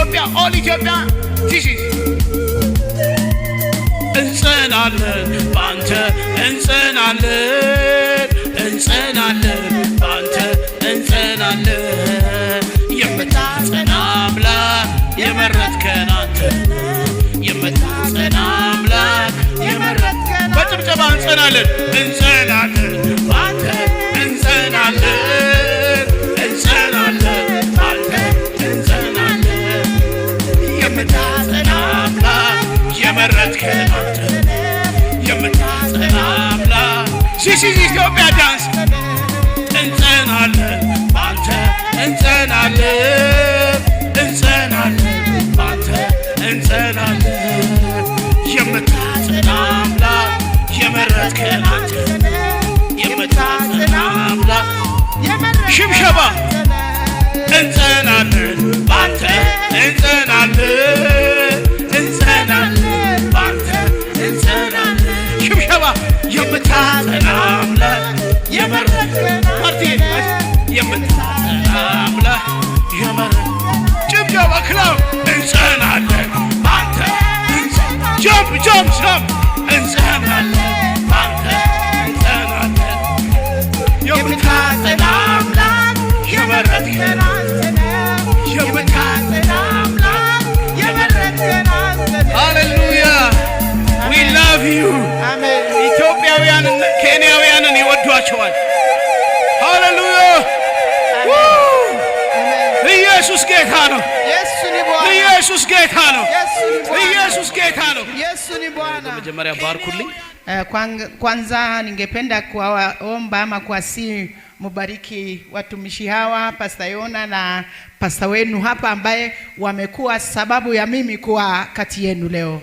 Ethiopia, all Ethiopia. This is እንጸናለን ባንተ እንጸናለን እንጸናለን ባንተ እንጸናለን የምታጸና አምላክ የመረጥከን አንተ የምታጸና አምላክ የመረጥከን በጭብጨባ እንጸናለን እንጸናለን ባንተ እንጸናለን እንጸናለን ባንተ እንጸናለን የምታጸና አምላክ የመረጥከን አንተ የምታጸና አምላክ This is Ethiopia dance እንጸናለን ባንተ እንጸናለን እንጸናለን ባንተ እንጸናለን የምታጸና አምላክ የመረጥከን አንተ የምታጸና አምላክ ሽብሸባ እንጸናለን ባንተ እንጸናለን እንጸናለን ባንተ እንጸናለን ሽብሸባ የምታጸና አምላክ የመረጥከን የምታጸና አምላክ የመረጥከን ጭብጨባ ክላው እንጸናለን ባንተ ጀምፕ ጀምፕ ጀምፕ እንጸናለን ባንተ እንጸናለን የምታጸና አምላክ የመረጥከን የምታጸና አምላክ የመረጥከን Hallelujah. We love you. Amen. ኢትዮጵያውያን ኬንያውያንን ይወዷቸዋል። Hallelujah. ኢየሱስ ጌታ ነው። ኢየሱስ ጌታ ነው። ኢየሱስ ጌታ ነው። መጀመሪያ ባርኩልኝ። Kwanza ningependa kuwaomba ama kuwasi mubariki watumishi hawa Pastor Yona na pastor wenu hapa ambaye wamekuwa sababu ya mimi kuwa kati yenu leo.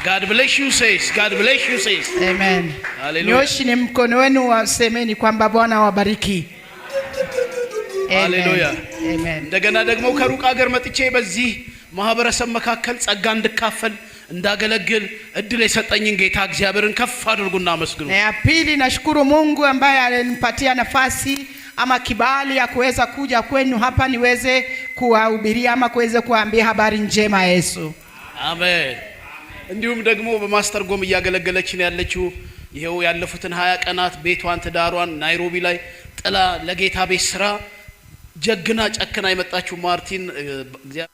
God bless you says. God bless you says. Amen. Hallelujah. Nyoshi ni mkono wenu wasemeni kwamba Bwana wabariki. Hallelujah. Amen. እንደገና ደግሞ ከሩቅ ሀገር መጥቼ በዚህ ማህበረሰብ መካከል ጸጋ እንድካፈል እንዳገለግል እድል የሰጠኝን ጌታ እግዚአብሔርን ከፍ አድርጉና አመስግኑ። Ya pili nashukuru Mungu ambaye alinipatia nafasi ama kibali ya kuweza kuja kwenu hapa niweze kuwahubiria ama kuweze kuambia habari njema ya Yesu. አሜን። እንዲሁም ደግሞ በማስተርጎም እያገለገለች ነው ያለችው ይሄው ያለፉትን 20 ቀናት ቤቷን ትዳሯን ናይሮቢ ላይ ጥላ ለጌታ ቤት ስራ ጀግና ጨክና የመጣችው ማርቲን እግዚአብሔር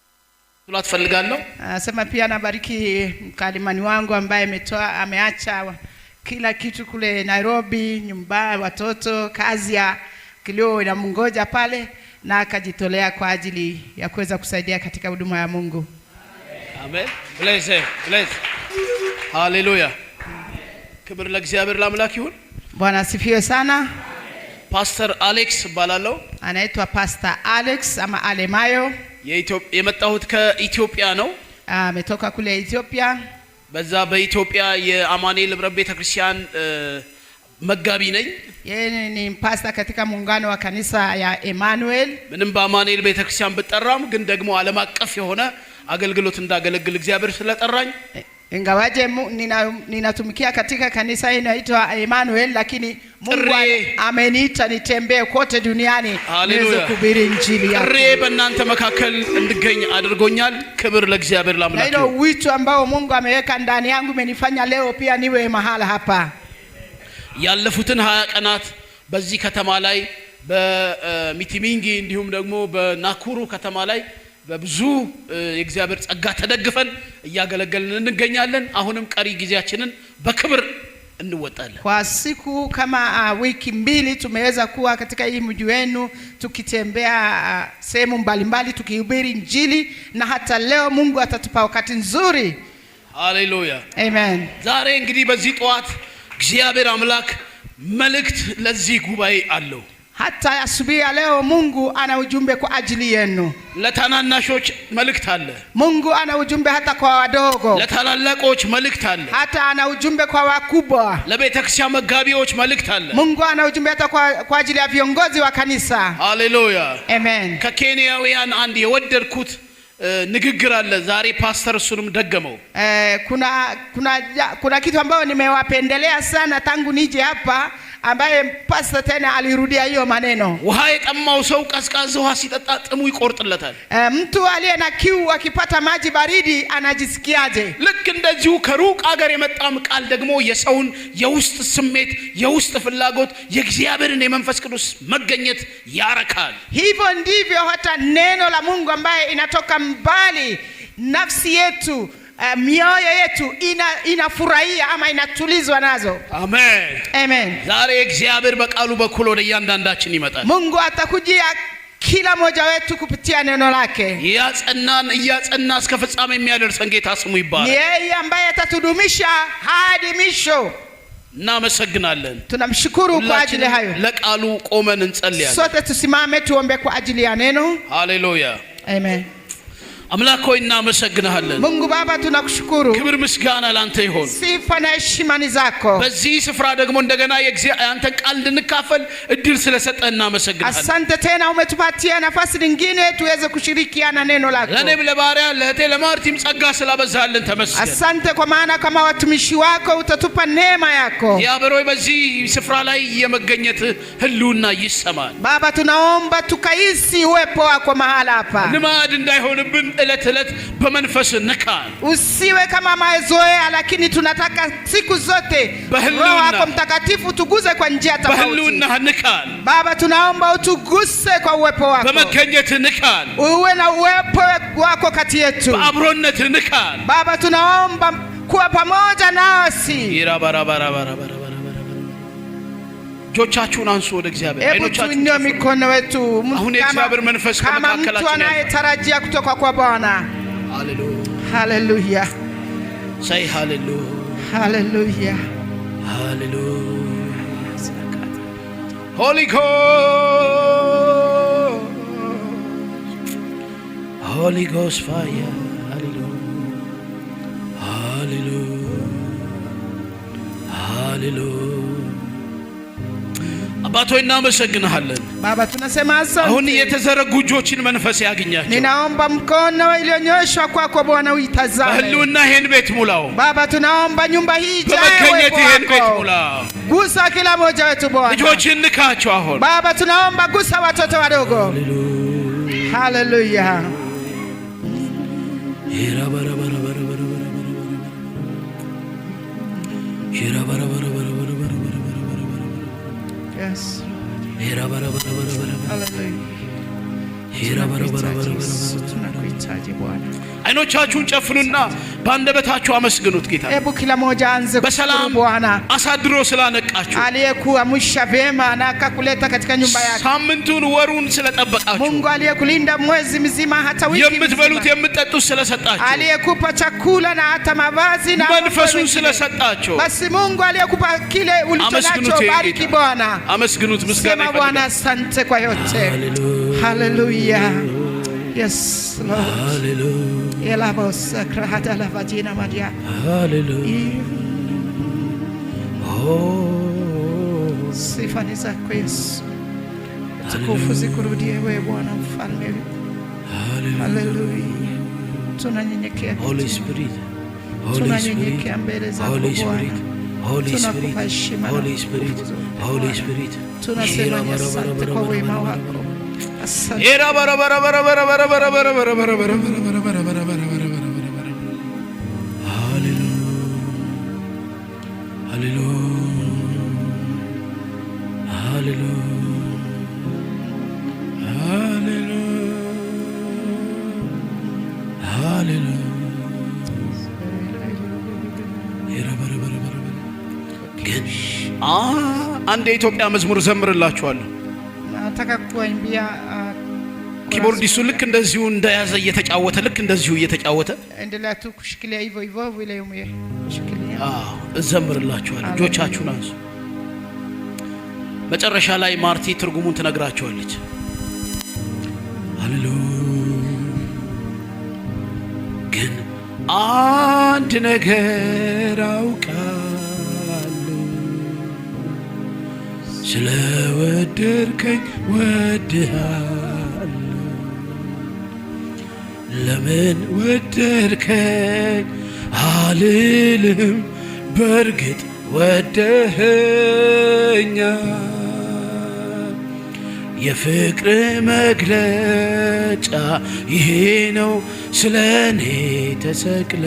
ቱላት ፈልጋለሁ። Sema pia nabariki mkalimani wangu ambaye ameacha kila kitu kule Nairobi, nyumba, watoto, kazi ya kilio na mungoja pale na akajitolea kwa ajili ya kuweza kusaidia katika huduma ya Mungu. Amen. Bless him. Bless. Hallelujah. ክብር ለእግዚአብሔር ለአምላክ ይሁን። Bwana asifiwe sana. ፓስተር አሌክስ ባላለው anaitwa Pastor Alex ama Alemayo. የመጣሁት ከኢትዮጵያ ነው። Ametoka kule Ethiopia. በዛ በኢትዮጵያ የአማኑኤል ህብረት ቤተክርስቲያን መጋቢ ነኝ። Yeye ni pastor katika muungano wa kanisa ya Emmanuel. ምንም በአማኑኤል ቤተክርስቲያን ብጠራም ግን ደግሞ ዓለም አቀፍ የሆነ አገልግሎት እንዳገለግል እግዚአብሔር ስለጠራኝ Ingawaje ninatumikia katika kanisa inaitwa Emmanuel lakini Mungu ameniita nitembee kote duniani niweze kuhubiri injili yake. ጥሬ በእናንተ መካከል እንድገኝ አድርጎኛል። ክብር ለእግዚአብሔር ለአምላክ። Ndio wito ambao Mungu ameweka ndani yangu imenifanya leo pia niwe mahala hapa. ያለፉትን 20 ቀናት በዚህ ከተማ ላይ በሚቲሚንጊ እንዲሁም ደግሞ በናኩሩ ከተማ ላይ በብዙ የእግዚአብሔር ጸጋ ተደግፈን እያገለገልን እንገኛለን። አሁንም ቀሪ ጊዜያችንን በክብር እንወጣለን። Kwa siku kama wiki mbili tumeweza kuwa katika hii mji wenu tukitembea sehemu mbalimbali tukihubiri injili na hata leo Mungu atatupa wakati nzuri. Hallelujah. Amen. ዛሬ እንግዲህ በዚህ ጧት እግዚአብሔር አምላክ መልእክት ለዚህ ጉባኤ አለው። Hata asubuhi ya leo Mungu ana ujumbe kwa ajili yenu. ለታናናሾች መልእክት አለ። Mungu ana ujumbe hata kwa wadogo. ለታላላቆች መልእክት አለ። Hata ana ujumbe kwa wakubwa. ለቤተክርስቲያን መጋቢዎች መልእክት አለ። Mungu ana ujumbe hata kwa ajili ya viongozi wa kanisa. Hallelujah. Amen. ከኬንያውያን አንድ የወደድኩት ንግግር አለ። ዛሬ ፓስተር እሱንም ደገመው። Kuna kitu ambacho nimewapendelea sana tangu nije hapa ambaye pastor tena alirudia hiyo maneno. ውሃ የጠማው ሰው ቀዝቃዛ ውሃ ሲጠጣ ጥሙ ይቆርጥለታል። Mtu aliye na kiu akipata maji baridi anajisikiaje? ልክ እንደዚሁ ከሩቅ አገር የመጣም ቃል ደግሞ የሰውን የውስጥ ስሜት የውስጥ ፍላጎት የእግዚአብሔርን የመንፈስ ቅዱስ መገኘት ያረካል። Hivyo ndivyo hata neno la Mungu ambaye inatoka mbali nafsi yetu mioyo yetu inafurahia ama inatulizwa nazo. Amen. Amen. ዛሬ እግዚአብሔር በቃሉ በኩል ወደ እያንዳንዳችን ይመጣል። Mungu atakujia kila mmoja wetu kupitia neno lake. ያጸና እስከ ፍጻሜ የሚያደርሰን ጌታ ስሙ ይባረክ። Yeye ambaye atatudumisha hadi misho. እናመሰግናለን። Tunamshukuru kwa ajili hayo. ለቃሉ ቆመን እንጸልያለን። Sote tusimame tuombe kwa ajili ya neno. ሃሌሉያ። Amen. አምላክ ሆይ እናመሰግናለን። Mungu Baba tunakushukuru. ክብር ምስጋና ላንተ ይሁን። Sifa na heshima ni zako. በዚህ ስፍራ ደግሞ እንደገና ያንተን ቃል እንድንካፈል እድል ስለሰጠን እናመሰግናለን። Asante tena umetupatia nafasi nyingine tuweze kushirikiana neno lako. ለኔም ለባሪያ ለእቴ ለማርቲም ጸጋ ስላበዛልን ተመስገን። Asante kwa maana kama watumishi wako utatupa neema yako. ያበሮይ በዚህ ስፍራ ላይ የመገኘት ህልውና ይሰማል። Baba tunaomba tukaisi uwepo wako mahala hapa. ልማድ እንዳይሆንብን እለት እለት በመንፈስ ንካን። Usiwe kama mazoea lakini tunataka siku zote Roho wako Mtakatifu tuguze kwa njia tofauti. በህልውና ንካን። Baba tunaomba utuguse kwa uwepo wako. በመገኘት ንካን። Uwe na uwepo wako kati yetu. በአብሮነት ንካን። Baba tunaomba kuwa pamoja nasi. እጆቻችሁን አንሱ ወደ እግዚአብሔር። አይኖቻችሁን tuinue mikono wetu አሁን የእግዚአብሔር መንፈስ ከመካከላችን mtu anayetarajia kutoka kwa Bwana. ሃሌሉያ Hallelujah. say hallelujah. Hallelujah. Hallelujah. Holy Ghost. Holy Ghost fire. Hallelujah. Hallelujah. Hallelujah. አባቶ እናመሰግናለን። Baba tunasema asante. አሁን የተዘረጉ እጆችን መንፈስ ያገኛቸው። Ninaomba mkono iliyonyoshwa kwako Bwana uitazame. በህልውና ይሄን ቤት ሙላው። Baba tunaomba nyumba hii ijae በመገኘት ይሄን ቤት wako. ሙላው። Gusa kila mmoja wetu Bwana. ልጆችን ንካቸው አሁን። Baba tunaomba gusa watoto wadogo. Hallelujah. Yes. Tunakuhitaji Bwana. አይኖቻችሁን ጨፍኑና በአንደበታችሁ አመስግኑት ጌታ። Hebu kila mmoja aanze በሰላም Bwana አሳድሮ ስላነቃችሁ፣ aliyekuamsha vyema na akakuleta katika nyumba yake. ሳምንቱን ወሩን ስለጠበቃችሁ፣ Mungu aliyekulinda mwezi mzima hata wiki የምትበሉት mzima. የምትጠጡት ስለሰጣችሁ፣ Aliyekupa chakula na hata mavazi na መንፈሱን ስለሰጣችሁ basi Mungu aliyekupa kile ulichonacho አመስግኑት bariki Bwana. አመስግኑት። ምስጋና Sema Bwana asante kwa yote. Hallelujah. Yes Lord. Hallelujah. Ela bosa krahada la vagina madia. Hallelujah. Oh. Sifa ni zako Yesu. Tukufu zikurudie wewe Bwana mfalme. Hallelujah. Tunanyenyekea. Holy Spirit. Tunanyenyekea mbele zako Holy Spirit. Bwana. Holy Spirit. Tunakupa heshima na Holy Spirit. Holy Spirit. Tunasema ni asante kwa wema wako. Asante. Era bara bara bara bara bara bara bara bara bara bara bara bara bara bara bara. Hallelujah. Hallelujah. Hallelujah. Hallelujah. Hallelujah. Era bara bara bara bara. ግን አንድ የኢትዮጵያ መዝሙር ዘምርላችኋለሁ። nataka kuimbia ኪቦርዲሱ ልክ እንደዚሁ እንደያዘ እየተጫወተ ልክ እንደዚሁ እየተጫወተ endelea tu kushikilia hivyo hivyo vile umeshikilia. እዘምርላችኋለሁ። እጆቻችሁን አንሱ። መጨረሻ ላይ ማርቲ ትርጉሙን ትነግራችኋለች። ሃሌሉያ። ግን አንድ ነገር አውቃለሁ፣ ስለወደድከኝ ወድሃለሁ። ለምን ወደድከኝ አልልም፣ በርግጥ ወደኸኛል። የፍቅር መግለጫ ይሄ ነው ስለኔ ተሰቅለ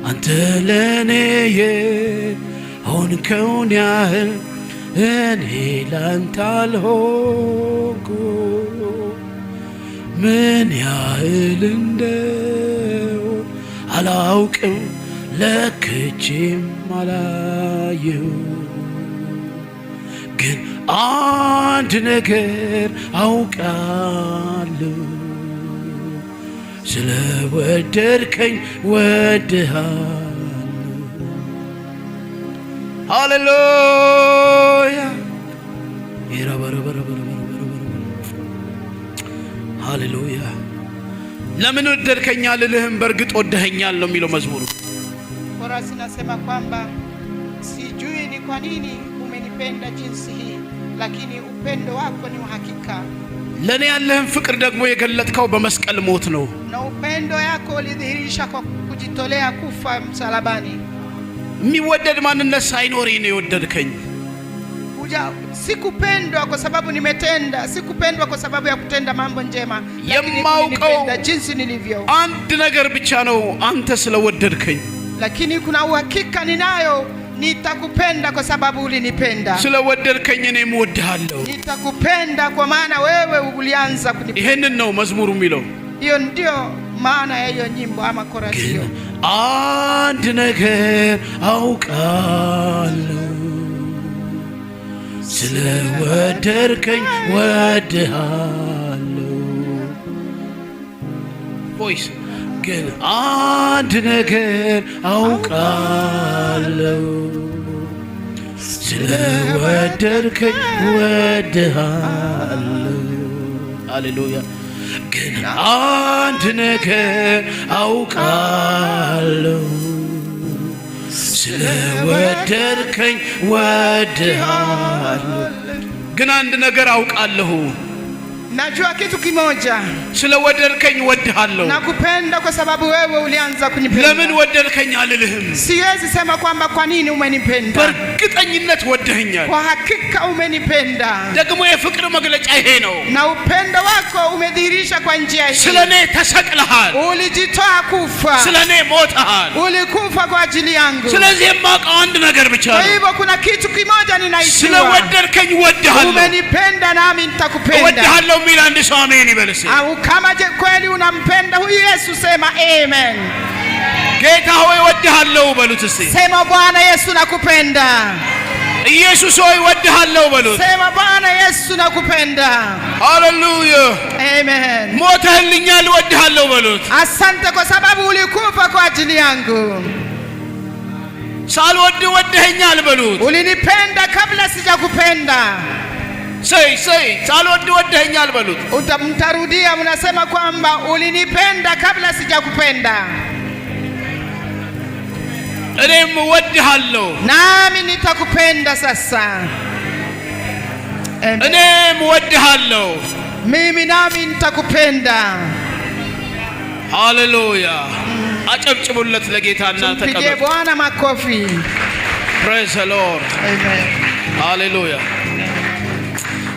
አንተ ለኔ የሆንከውን ያህል እኔ ላንተ አልሆንኩ ምን ያህል እንደሆን አላውቅም ለክቼም አላየሁ ግን አንድ ነገር አውቃለሁ ስለ ወደድከኝ ወድሃለሁ። ሃሌሉያ ሃሌሉያ። ለምን ወደድከኝ አልልህም፣ በእርግጥ ወደኸኛል ነው የሚለው መዝሙሩ። Korasi nasema kwamba sijui ni kwa nini umenipenda jinsi hii, lakini upendo wako ni uhakika. ለኔ ያለህን ፍቅር ደግሞ የገለጥከው በመስቀል ሞት ነው። Na upendo yako ulidhihirisha kwa kujitolea kufa msalabani. የሚወደድ ማንነት ሳይኖር ነው የወደድከኝ። Sikupendwa kwa sababu nimetenda, sikupendwa kwa sababu ya kutenda mambo njema, lakini ulinipenda jinsi nilivyo. አንድ ነገር ብቻ ነው አንተ ስለወደድከኝ። Lakini kuna uhakika ninayo, nitakupenda kwa sababu ulinipenda. ስለወደድከኝ እኔም እወድሃለሁ። Nitakupenda kwa maana wewe ulianza kunipenda. ይሄንን ነው መዝሙሩ የሚለው። Hiyo ndio maana ya hiyo nyimbo ama korasi hiyo. አንድ ነገር አውቃለሁ ስለወደድከኝ ወድሃለሁ። ቮይስ ግን አንድ ነገር አውቃለሁ ስለወደድከኝ ወድሃለሁ። ሃሌሉያ። ግን አንድ ነገር አውቃለሁ ስለወደድከኝ ወድሃለሁ። ግን አንድ ነገር አውቃለሁ Najua kitu kimoja, ስለወደድከኝ ወድሃለሁ። nakupenda kwa sababu wewe ulianza kunipenda. ለምን ወደድከኝ አልልህም። Siwezi sema kwamba kwa nini umenipenda. በእርግጠኝነት ወደኸኛል። Kwa hakika umenipenda. ደግሞ የፍቅር መግለጫ ይሄ ነው። Na upendo wako umedhihirisha kwa njia hii. ስለኔ ተሰቅለሃል። Ulijitoa kufa. ስለኔ ሞተሃል። Ulikufa kwa ajili yangu. ስለዚህ የማውቀው አንድ ነገር ብቻ ነው። Kwa hivyo kuna kitu kimoja ninaijua. ስለወደድከኝ ወድሃለሁ። Umenipenda nami nitakupenda. ወድሃለሁ ሚል አንድ ሰው አሜን ይበልስ። Au kama je kweli unampenda huyu Yesu sema amen. ጌታ ሆይ ወድሃለሁ በሉት እስቲ። Sema Bwana Yesu nakupenda. ኢየሱስ ሆይ ወድሃለሁ በሉት። Sema Bwana Yesu nakupenda. ሃሌሉያ Amen. ሞተህልኛል ወድሃለሁ በሉት። Asante kwa sababu ulikufa kwa ajili yangu. ሳልወድ ወድኸኛል በሉት። Ulinipenda kabla sijakupenda. ሰይ ሳልወድ ወድኸኛል በሉት። Mtarudia mnasema kwamba ulinipenda kabla sijakupenda. እኔም ወድሃለሁ Nami nitakupenda sasa. Amen. እኔም ወድሃለሁ Mimi nami nitakupenda. ሃሌሉያ አጨብጭቡለት ለጌታና Tumpigie ተቀበሉ። Bwana makofi. Praise the Lord. Amen. ሃሌሉያ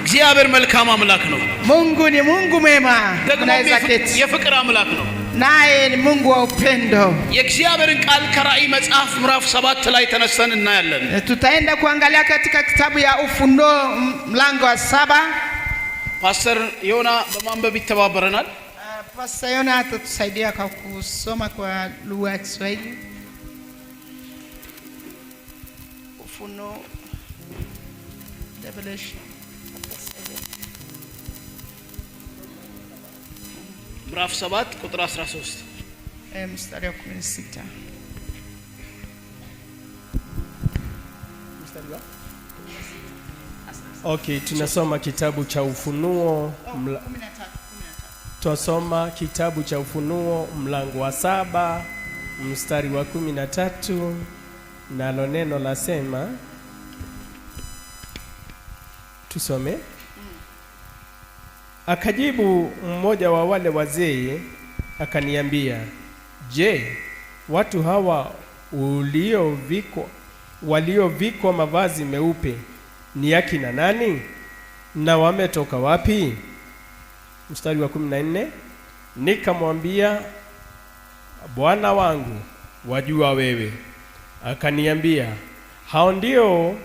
እግዚአብሔር መልካም አምላክ ነው። Mungu ni Mungu mwema. ደግሞ Unaweza keti. የፍቅር አምላክ ነው። Naye ni Mungu wa upendo. የእግዚአብሔርን ቃል ከራእይ መጽሐፍ ምዕራፍ 7 ላይ ተነስተን እናያለን። Tutaenda kuangalia katika kitabu ya Ufunuo mlango wa 7. ፓስተር ዮና በማንበብ ይተባበረናል። Pastor Yona atatusaidia kwa kusoma kwa lugha ya Kiswahili. Ufunuo Revelation ምዕራፍ 7 ቁጥር 13 mstari wa 16. Okay, tunasoma kitabu cha Ufunuo Twasoma kitabu cha Ufunuo mlango wa 7 mstari wa 13, nalo neno lasema, tusome. Akajibu mmoja wa wale wazee akaniambia, je, watu hawa waliovikwa mavazi meupe ni akina nani na wametoka wapi? Mstari wa 14, nikamwambia, Bwana wangu, wajua wewe. Akaniambia, hao ndio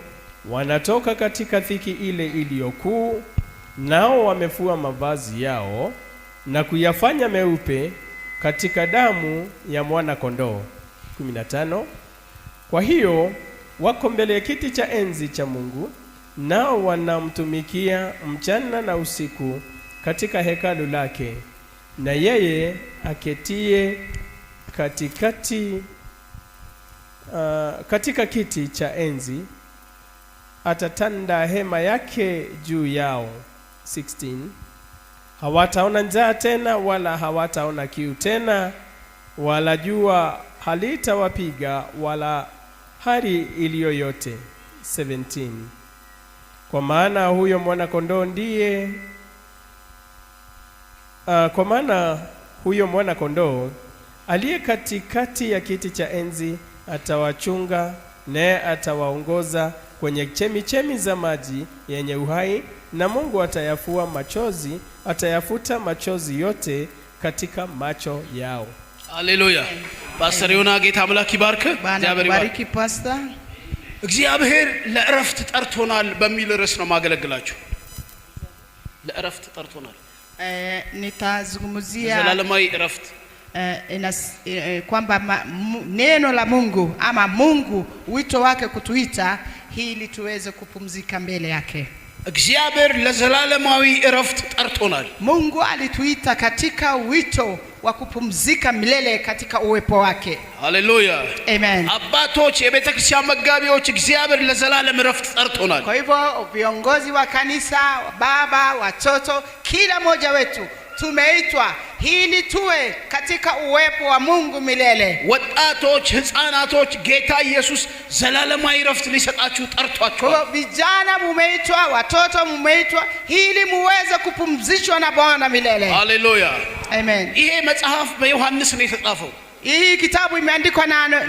wanatoka katika dhiki ile iliyokuu, nao wamefua mavazi yao na kuyafanya meupe katika damu ya mwana kondoo. 15, kwa hiyo wako mbele ya kiti cha enzi cha Mungu, nao wanamtumikia mchana na usiku katika hekalu lake, na yeye aketie katika kiti cha enzi atatanda hema yake juu yao. 16, hawataona njaa tena, wala hawataona kiu tena, wala jua halitawapiga, wala hari iliyo yote. 17, kwa maana huyo mwana kondoo aliye katikati ya kiti cha enzi atawachunga, naye atawaongoza kwenye chemichemi za maji yenye uhai, na Mungu atayafuta machozi yote katika macho yao. ሃሌሉያ። ፓስተር ዮና ጌታ አምላክ ይባርክ። ባርኪ ፓስተር። እግዚአብሔር ለእረፍት ጠርቶናል በሚል ርዕስ ነው ማገለግላችሁ። ለእረፍት ጠርቶናል። nitazungumzia ዘላለማዊ እረፍት kwamba neno la Mungu ama Mungu wito wake kutuita ili tuweze kupumzika mbele yake. እግዚአብሔር ለዘላለማዊ እረፍት ጠርቶናል። Mungu alituita katika wito wa kupumzika milele katika uwepo wake. ሃሌሉያ Amen. አባቶች የቤተ ክርስቲያን መጋቢዎች እግዚአብሔር ለዘላለም እረፍት ጠርቶናል። Kwa hivyo viongozi wa kanisa, baba, watoto, kila mmoja wetu tumeitwa ili tuwe katika uwepo wa Mungu milele. ወጣቶች ህፃናቶች ጌታ ኢየሱስ ዘላለማዊ እረፍት ሊሰጣችሁ ጠርቷችኋል። Kwa vijana mumeitwa, watoto mumeitwa ili muweze kupumzishwa na Bwana milele. ሃሌሉያ Amen. ይሄ መጽሐፍ በዮሐንስ ነው የተጻፈው። Hii kitabu imeandikwa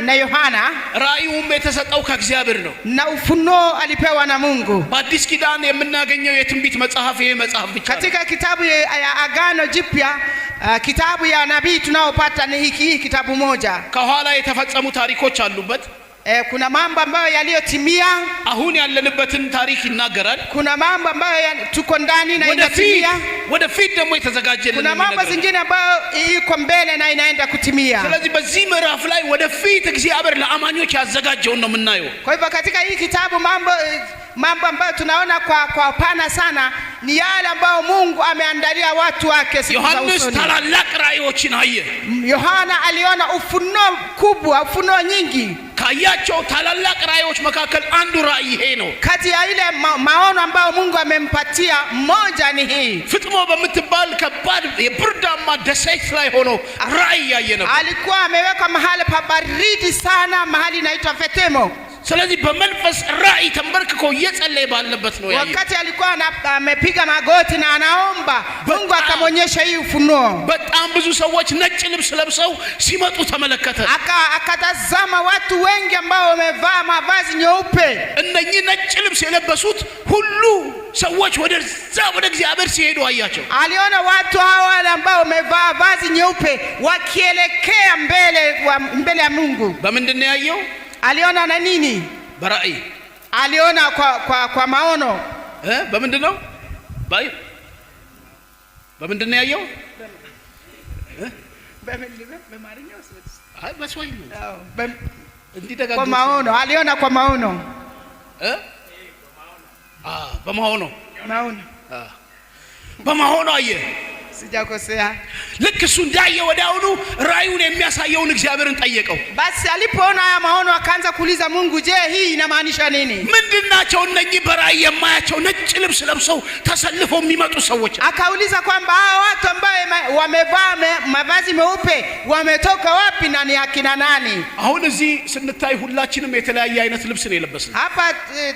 na Yohana, ራእዩም የተሰጠው ከእግዚአብሔር ነው። na ufunuo alipewa na Mungu. በአዲስ ኪዳን የምናገኘው የትንቢት መጽሐፍ ይሄ መጽሐፍ ብቻ ነው። Katika kitabu ya Agano Jipya, kitabu ya nabii tunaopata ni hiki kitabu moja. ከኋላ የተፈጸሙ ታሪኮች አሉበት። Kuna mambo ambayo yaliyotimia, አሁን ያለንበትን ታሪክ ይናገራል። kuna mambo ambayo tuko ndani na inatimia, ወደፊት ደግሞ የተዘጋጀልን kuna mambo zingine ambayo iko mbele na inaenda kutimia. ስለዚህ በዚህ ምዕራፍ ላይ ወደፊት እግዚአብሔር ለአማኞች ያዘጋጀውን ነው የምናየው። Kwa hivyo katika hii kitabu mambo ambayo tunaona kwa pana sana ni yale ambayo Mungu ameandalia watu wake siku za ዮሐንስ usoni. ታላላቅ ራእዮችን አየ። Yohana aliona ufunuo kubwa, ufunuo nyingi. ካያቸው ታላላቅ ራእዮች መካከል አንዱ ራእይ ይሄ ነው። Kati ya ile maono ambayo Mungu amempatia, mmoja ni hii. ፍጥሞ በምትባል ከባድ የብርዳማ ደሴት ላይ ሆኖ ራእይ ያየ ነበር። Alikuwa ameweka mahali pa baridi sana, mahali inaitwa Fetemo. ስለዚህ በመንፈስ ራእይ ተንበርክኮ እየጸለየ ባለበት ነው ያየው። Wakati alikuwa amepiga magoti na anaomba, Mungu akamonyesha hii ufunuo. በጣም ብዙ ሰዎች ነጭ ልብስ ለብሰው ሲመጡ ተመለከተ። Akatazama watu wengi ambao wamevaa mavazi nyeupe. እነኚህ ነጭ ልብስ የለበሱት ሁሉ ሰዎች ወደዛ ወደ እግዚአብሔር ሲሄዱ አያቸው። Aliona watu hawa ambao wamevaa vazi nyeupe wakielekea mbele ya Mungu. በምንድን ነው ያየው? Aliona na nini? በራእይ Aliona kwa maono. በምንድን ነው? በምንድን ነው ያየው? Kwa maono. Aliona kwa maono. በማሆኖ አየ። Sijakosea. ልክ እሱ እንዳየ ወዲያውኑ ራእዩን የሚያሳየውን እግዚአብሔርን ጠየቀው። Basi alipoona haya maono akaanza kuuliza Mungu, je, hii inamaanisha nini? ምንድናቸው እነኚህ በራእይ የማያቸው ነጭ ልብስ ለብሰው ተሰልፈው የሚመጡ ሰዎች? Akauliza kwamba hawa watu ambao wamevaa mavazi meupe wametoka wapi na ni akina nani? አሁን እዚህ ስንታይ ሁላችንም የተለያየ አይነት ልብስ ነው የለበስነው። Hapa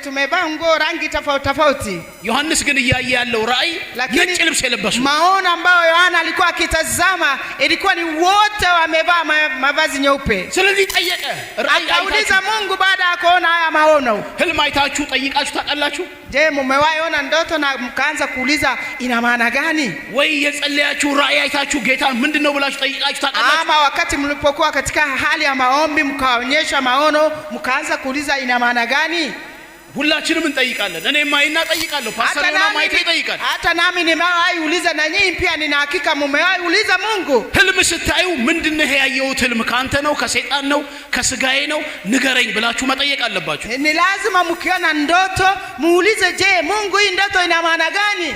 tumevaa nguo rangi tofauti tofauti. ዮሐንስ ግን እያየ ያለው ራእይ ነጭ ልብስ የለበሱ maono ambao ambao Yohana alikuwa akitazama ilikuwa ni wote wamevaa mavazi nyeupe. ስለዚህ ጠየቀ Akauliza Mungu baada ya kuona haya maono. ህልም አይታችሁ ጠይቃችሁ ታውቃላችሁ? Je, mmewahi ona ndoto na mkaanza kuuliza ina maana gani? ወይ የጸለያችሁ ራእይ አይታችሁ ጌታን ምንድነው ብላችሁ ጠይቃችሁ ታውቃላችሁ? Ama wakati mlipokuwa katika hali ya maombi mkaonyesha maono mkaanza kuuliza ina maana gani? ሁላችንም እንጠይቃለን። እኔም ማይና ጠይቃለሁ። ፓስተር ሆና ማይቴ ይጠይቃል። hata nami nimewahi uliza na nyinyi pia nina hakika mmewahi uliza Mungu. ህልም ስታዩ ምንድነው ያየሁት ህልም ካንተ ነው ከሰይጣን ነው ከስጋዬ ነው ንገረኝ ብላችሁ መጠየቅ አለባችሁ። Ni lazima mkiona ndoto muulize, je, Mungu hii ndoto ina maana gani?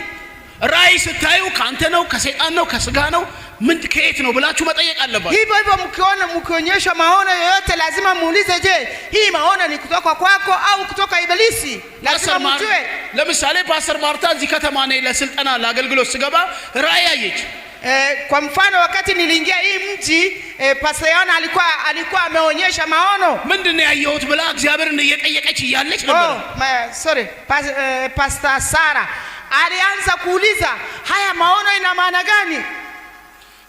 ራእይ ስታዩ ካንተ ነው ከሰይጣን ነው ከስጋ ነው ምን ከየት ነው ብላችሁ መጠየቅ አለባችሁ። Hivyo hivyo mkiona mkionyesha maono yoyote lazima muulize, je, hii maono ni kutoka kwako au kutoka ibilisi? Lazima mjue. ለምሳሌ ፓስተር ማርታ እዚህ ከተማ ነኝ ለስልጠና ለአገልግሎት ስገባ ራእይ አየች። Kwa mfano wakati niliingia hii mji Pastor Yohana alikuwa ameonyesha maono. ምንድነው ያየሁት ብላ እግዚአብሔርን እየጠየቀች ያለች ነበር። Pastor Sara alianza kuuliza haya maono ina maana gani?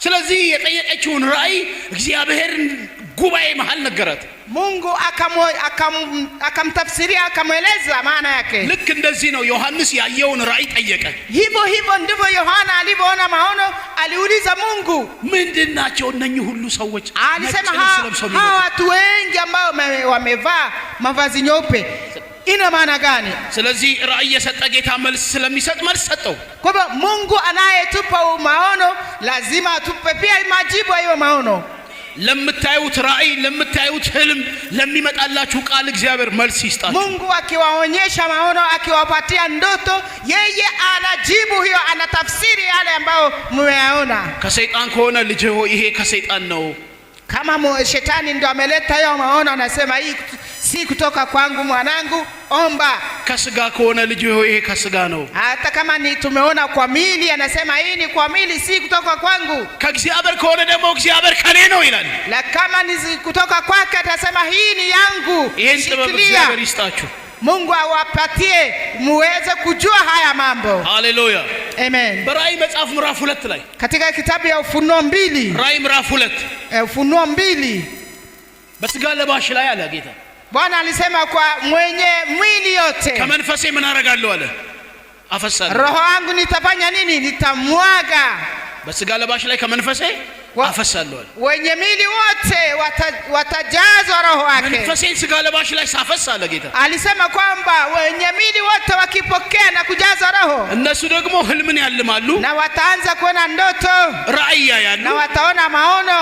ስለዚህ የጠየቀችውን ራእይ እግዚአብሔር ጉባኤ መሃል ነገራት። Mungu akamtafsiria akamweleza maana yake. ልክ እንደዚህ ነው ዮሐንስ ያየውን ራእይ ጠየቀ። Hivyo ndivyo Yohana alipoona maono aliuliza Mungu, ምንድናቸው እነኚህ ሁሉ ሰዎች? alisema hawa watu wengi ambao wamevaa mavazi nyeupe ina maana gani? ስለዚህ ራእይ የሰጠ ጌታ መልስ ስለሚሰጥ መልስ ሰጠው። Kwa hivyo Mungu anayetupa maono lazima atupe pia majibu hayo maono. ለምታዩት ራእይ ለምታዩት ህልም ለሚመጣላችሁ ቃል እግዚአብሔር መልስ ይስጣችሁ። Mungu akiwaonyesha maono akiwapatia ndoto yeye anajibu hiyo anatafsiri yale ambayo mmeyaona. ከሰይጣን ከሆነ ልጅ ሆይ ይሄ ከሰይጣን ነው። Kama shetani ndio ameleta hiyo maono anasema hii si kutoka kwangu mwanangu, omba. ከስጋ ከሆነ ልጅ ሆይ ይሄ ከስጋ ነው። Hata kama ni tumeona kwa mili anasema hii ni kwa mili si kutoka kwangu. ከእግዚአብሔር ከሆነ ደግሞ እግዚአብሔር ከኔ ነው ይላል። La kama ni kutoka kwake atasema hii ni yangu. ይሄን ጥበብ እግዚአብሔር ይስጣችሁ። Mungu awapatie muweze kujua haya mambo. ሃሌሉያ Amen. በራእይ መጽሐፍ ምዕራፍ 2 ላይ Katika kitabu ya Ufunuo 2 ራእይ ምዕራፍ 2 Ufunuo 2 በስጋ ለባሽ ላይ አለ ጌታ Bwana alisema kwa mwenye mwili yote ከመንፈሴ ምን አደርጋለሁ አለ አፈሳለሁ። roho yangu nitafanya nini? Nitamwaga. በስጋ ለባሽ ላይ ከመንፈሴ አፈሳለሁ። wenye mwili wote watajazwa roho wake. መንፈሴን ስጋ ለባሽ ላይ ሳፈስ አለ ጌታ። Alisema kwamba wenye mwili wote wakipokea na kujaza roho እነሱ ደግሞ ህልምን ያልማሉ na wataanza kuona ndoto ራእይ ያያሉ na wataona maono.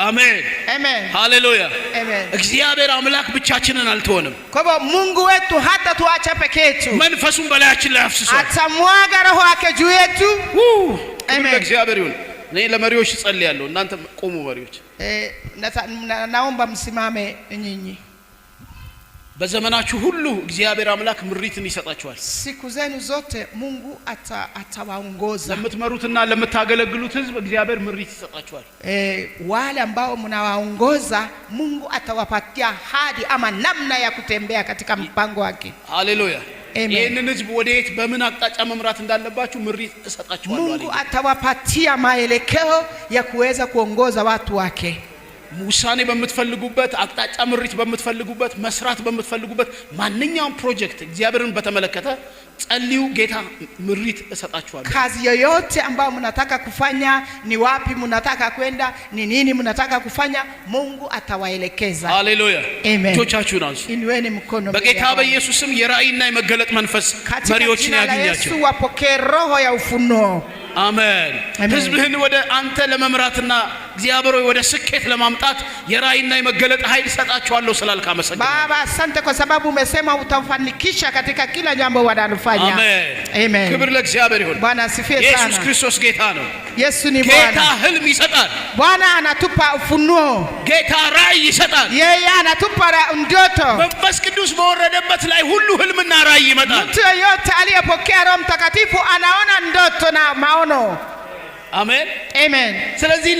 አሜን Amen. ሃሌሉያ Amen. እግዚአብሔር አምላክ ብቻችንን አልተወንም። Kwa hivyo Mungu wetu hata tuacha peke yetu. መንፈሱን በላያችን ላይ አፍስሷል። Atamwaga roho wake juu yetu. አሜን እግዚአብሔር ይሁን። እኔ ለመሪዎች ጸልያለሁ። እናንተ ቆሙ መሪዎች። Naomba msimame nyinyi. በዘመናችሁ ሁሉ እግዚአብሔር አምላክ ምሪትን ይሰጣችኋል። Siku zenu zote Mungu atawaongoza. ለምትመሩትና ለምታገለግሉት ህዝብ እግዚአብሔር ምሪት ይሰጣችኋል። Wale ambao mnawaongoza Mungu atawapatia hadi ama namna ya kutembea katika mpango wake. ሃሌሉያ Amen. ይህንን ህዝብ ወዴት በምን አቅጣጫ መምራት እንዳለባችሁ ምሪት እሰጣችኋለሁ አለ። Mungu atawapatia maelekeo ya kuweza kuongoza watu wake. ውሳኔ በምትፈልጉበት አቅጣጫ ምሪት በምትፈልጉበት መስራት በምትፈልጉበት ማንኛውም ፕሮጀክት እግዚአብሔርን በተመለከተ ጸልዩ። ጌታ ምሪት እሰጣችኋለሁ። Kazi yoyote ambayo mnataka kufanya, ni wapi mnataka kwenda, ni nini mnataka kufanya, Mungu atawaelekeza. ሃሌሉያ Amen. እጆቻችሁን አንሱ። Inueni mkono. በጌታ በኢየሱስ ስም የራእይና የመገለጥ መንፈስ መሪዎችን ያገኛቸው። Yesu wapokee roho ya ufunuo. አሜን። ህዝብህን ወደ አንተ ለመምራትና እግዚአብሔር ወደ ስኬት ለማምጣት የራእይና የመገለጥ ኃይል ሰጣቸዋለሁ ስላልክ አመሰግናለሁ። Baba, asante kwa sababu umesema utafanikisha katika kila jambo wanalofanya. አሜን። Amen. ክብር ለእግዚአብሔር ይሁን። Bwana asifiwe sana. ኢየሱስ ክርስቶስ ጌታ ነው። Yesu ni ጌታ Bwana. ህልም ይሰጣል። Bwana anatupa ufunuo. ጌታ ራእይ ይሰጣል። Yeye anatupa ndoto. መንፈስ ቅዱስ በወረደበት ላይ ሁሉ ህልምና ራእይ ይመጣል። Mtu yeyote aliyepokea Roho Mtakatifu anaona ndoto na maono. አሜን Amen. ስለዚህ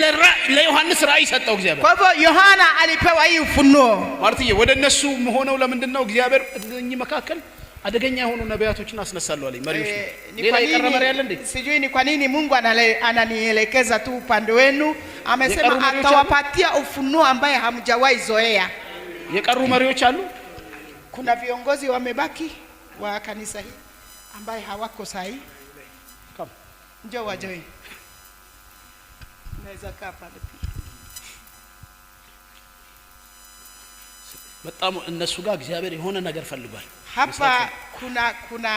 ለዮሐንስ ራእይ ሰጠው እግዚአብሔር። Kwa hivyo Yohana alipewa hii ufunuo. ማርትዬ ወደ እነሱ ሆነው ለምንድን ነው እግዚአብሔር እዚህ መካከል አደገኛ የሆኑ ነቢያቶችን አስነሳለሁ አለኝ መሪዎች ሌላ የቀረ መሪ ያለ እንዴ sijui ni kwa nini Mungu ananielekeza tu upande wenu amesema atawapatia ufunuo ambaye hamjawahi zoea የቀሩ መሪዎች አሉ kuna viongozi wamebaki wa kanisa hili ambaye hawako sahi kama njoo wajoe naweza kaa pale በጣም እነሱ ጋር እግዚአብሔር የሆነ ነገር ፈልጓል hapa kuna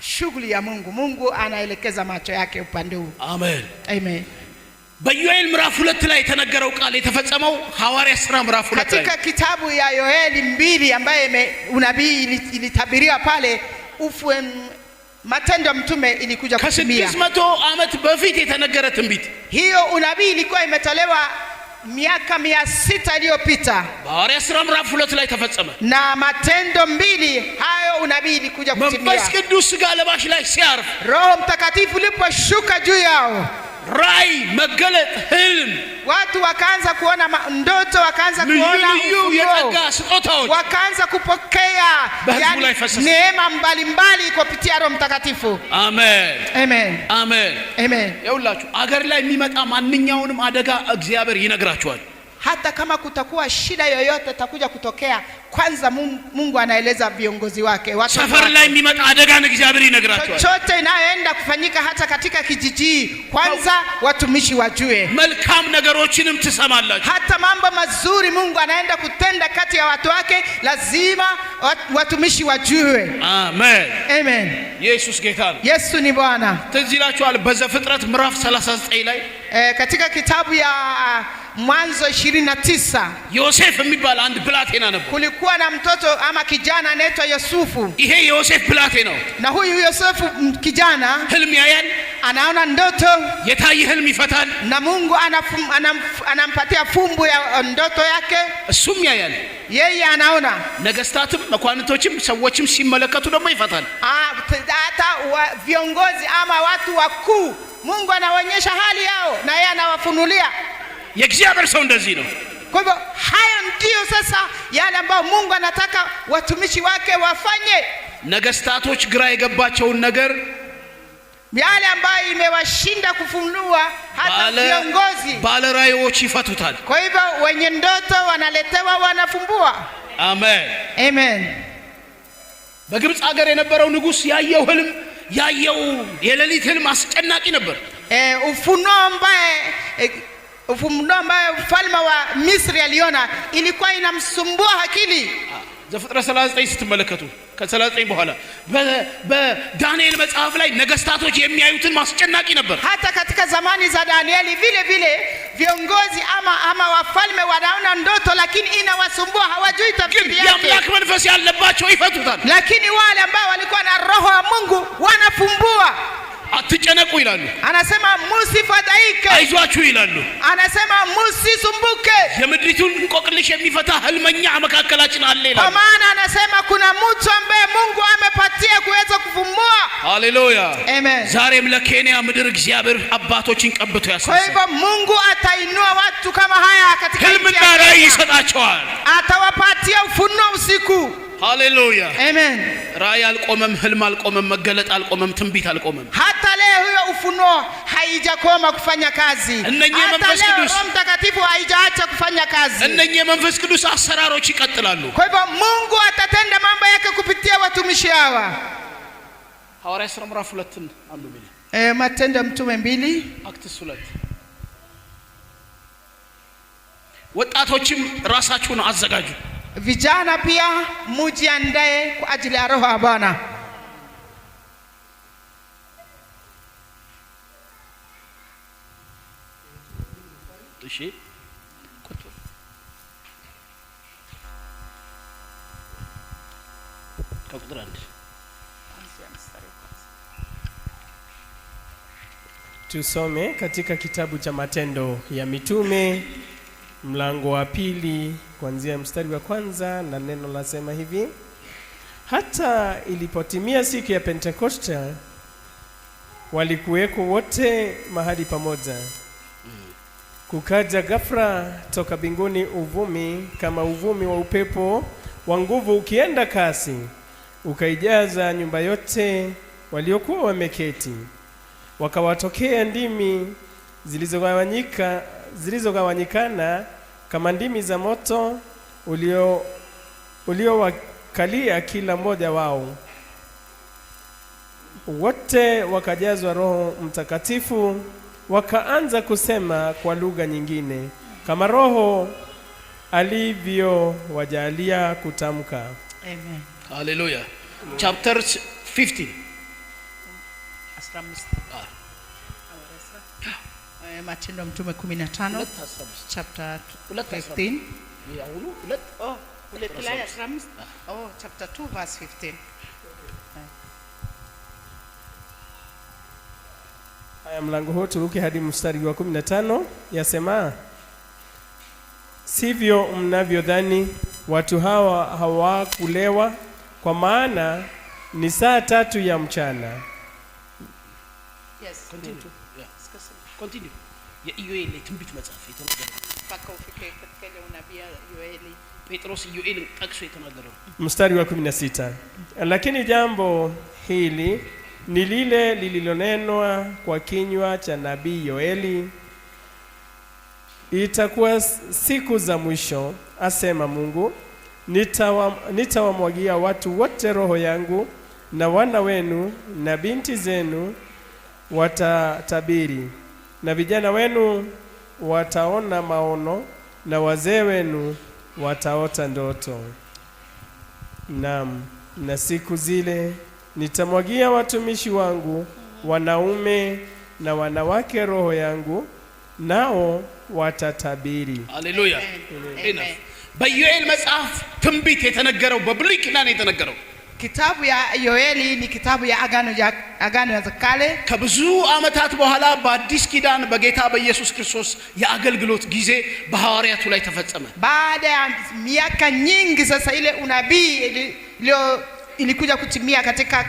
shughuli ya Mungu anaelekeza macho yake upande huu አሜን amen በዮኤል ምዕራፍ 2 ላይ የተነገረው ቃል የተፈጸመው ሐዋርያ ሥራ ምዕራፍ 2 ላይ katika kitabu ya Yoeli 2 ambaye unabii ilitabiriwa pale matendo ya mtume ilikuja kutimia ከ600 ዓመት በፊት የተነገረ ትንቢት hiyo unabii ilikuwa imetolewa miaka 600 iliyopita ሐዋርያ ሥራ ምዕራፍ 2 ላይ ተፈጸመ na matendo 2 hayo unabii ilikuja kutimia መንፈስ ቅዱስ ሥጋ ለባሽ ላይ ሲያርፍ Roho Mtakatifu uliposhuka juu yao ራይ መገለጥ ህልም watu wakaanza kuona ndoto wakaanza kuona የጸጋ ስጦታዎች wakaanza kupokea neema mbalimbali kupitia Roho Mtakatifu አሜን amen አሜን amen ይውላችሁ አገር ላይ የሚመጣ ማንኛውንም አደጋ እግዚአብሔር ይነግራችኋል hata kama kutakuwa shida yoyote itakuja kutokea kwanza Mungu anaeleza viongozi wake watu safari ላይ የሚመጣ አደጋን እግዚአብሔር ይነግራችኋል chochote inayoenda kufanyika hata katika kijiji kwanza watumishi wajue መልካም ነገሮችንም ትሰማላችሁ hata mambo mazuri Mungu anaenda kutenda kati ya watu wake lazima watumishi wajue amen amen ኢየሱስ ጌታ ነው Yesu ni Bwana ትዝ ይላችኋል በዘፍጥረት ምዕራፍ 39 ላይ katika kitabu ya Mwanzo 29 ዮሴፍ የሚባል አንድ ብላቴና ነበር kulikuwa na mtoto ama kijana anaitwa Yusufu ይሄ ዮሴፍ ብላቴናው na huyu Yusufu kijana ህልም ያያል anaona ndoto የታየ ህልም ይፈታል na Mungu anampatia fumbo ya ndoto yake እሱም ያያል yeye anaona ነገስታትም መኳንንቶችም ሰዎችም ሲመለከቱ ደግሞ ይፈታል hata viongozi ama watu wakuu Mungu anaonyesha hali yao na yeye anawafunulia የእግዚአብሔር ሰው እንደዚህ ነው kwa hivyo haya ndio sasa yale ambao Mungu anataka watumishi wake wafanye ነገስታቶች ግራ የገባቸውን ነገር yale ambayo imewashinda kufunua hata viongozi ባለራእዮች ይፈቱታል kwa hivyo wenye ndoto wanaletewa wanafumbua amen amen በግብጽ ሀገር የነበረው ንጉስ ያየው ህልም ያየው የሌሊት ህልም አስጨናቂ ነበር ufunuo ambaye mfalme wa Misri aliona ilikuwa inamsumbua akili ዘፍጥረት 39 ስትመለከቱ ከ39 በኋላ በዳንኤል መጽሐፍ ላይ ነገስታቶች የሚያዩትን ማስጨናቂ ነበር hata katika zamani za Danieli vile viongozi ama wafalme wanaona ndoto lakini inawasumbua hawajui tafsiri yake የአምላክ መንፈስ ያለባቸው ይፈቱታል lakini wale ambao walikuwa na roho ya Mungu wanafumbua አትጨነቁ ይላሉ anasema msifadhaike አይዟችሁ ይላሉ anasema msisumbuke የምድሪቱን እንቆቅልሽ የሚፈታ ህልመኛ መካከላችን አለ ይላሉ kwa maana anasema kuna mtu ambaye Mungu amepatia kuweza kufumbua ሃሌሉያ amen ዛሬም ለኬንያ ምድር እግዚአብሔር አባቶችን ቀብቶ kwa ያሳሳል hivyo Mungu atainua watu kama haya katika ህልምና ራእይ ይሰጣቸዋል atawapatia ufunuo usiku ሃሌሉያ amen ራእይ አልቆመም ህልም አልቆመም መገለጥ አልቆመም ትንቢት አልቆመም hata leo huyo ufunuo haijakoma kufanya kazi hata leo Roho Mtakatifu haijaacha kufanya kazi እነኚህ መንፈስ ቅዱስ አሰራሮች ይቀጥላሉ kwa hivyo Mungu atatenda mambo yake kupitia watumishi hawa ሐዋርያ ሥራ ምዕራፍ 2 አንብቡ matendo ya mtume 2 አክትስ 2 ወጣቶችም ራሳችሁን አዘጋጁ vijana pia mujiandae kwa ajili ya roho ya Bwana እሺ ከቁጥር 1 tusome katika kitabu cha Matendo ya Mitume mlango wa 2 kuanzia mstari wa 1 na neno lasema hivi hata ilipotimia siku ya Pentekoste walikuweko wote mahali pamoja kukaja ghafla toka mbinguni uvumi kama uvumi wa upepo wa nguvu ukienda kasi ukaijaza nyumba yote waliokuwa wameketi. Wakawatokea ndimi zilizogawanyikana kama ndimi za moto uliowakalia kila mmoja wao. Wote wakajazwa Roho Mtakatifu, wakaanza kusema kwa lugha nyingine kama Roho alivyowajalia kutamka. Amen. Hallelujah. Chapter 15. Matendo ya Mtume 15 chapter 15. Chapter 2 verse 15. Haya, mlango huu turuke hadi mstari wa 15. Yasema, sivyo mnavyodhani, watu hawa hawakulewa, kwa maana ni saa 3 ya mchana. Yes, Continue. Yeah. Continue. Ya Yoeli ትንቢት መጽሐፍ የተናገረው mpaka ufike katika ile unabii Yoeli. ጴጥሮስ Yoeli ጠቅሶ የተናገረው mstari wa 16. Lakini jambo hili ni lile lililonenwa kwa kinywa cha nabii Yoeli, itakuwa siku za mwisho, asema Mungu, nitawamwagia watu wote roho yangu, na wana wenu na binti zenu watatabiri, na vijana wenu wataona maono, na wazee wenu wataota ndoto. Naam, na siku zile nitamwagia watumishi wangu wanaume na wanawake roho yangu, nao watatabiri. Hallelujah. Enough. በዮኤል መጽሐፍ ትንቢት የተነገረው በብሉይ ኪዳን የተነገረው kitabu ya Yoeli ni kitabu ya agano ya kale. ከብዙ ዓመታት በኋላ በአዲስ ኪዳን በጌታ በኢየሱስ ክርስቶስ የአገልግሎት ጊዜ በሐዋርያቱ ላይ ተፈጸመ። baada ya miaka nyingi sasa ile unabii ilikuja kutimia katika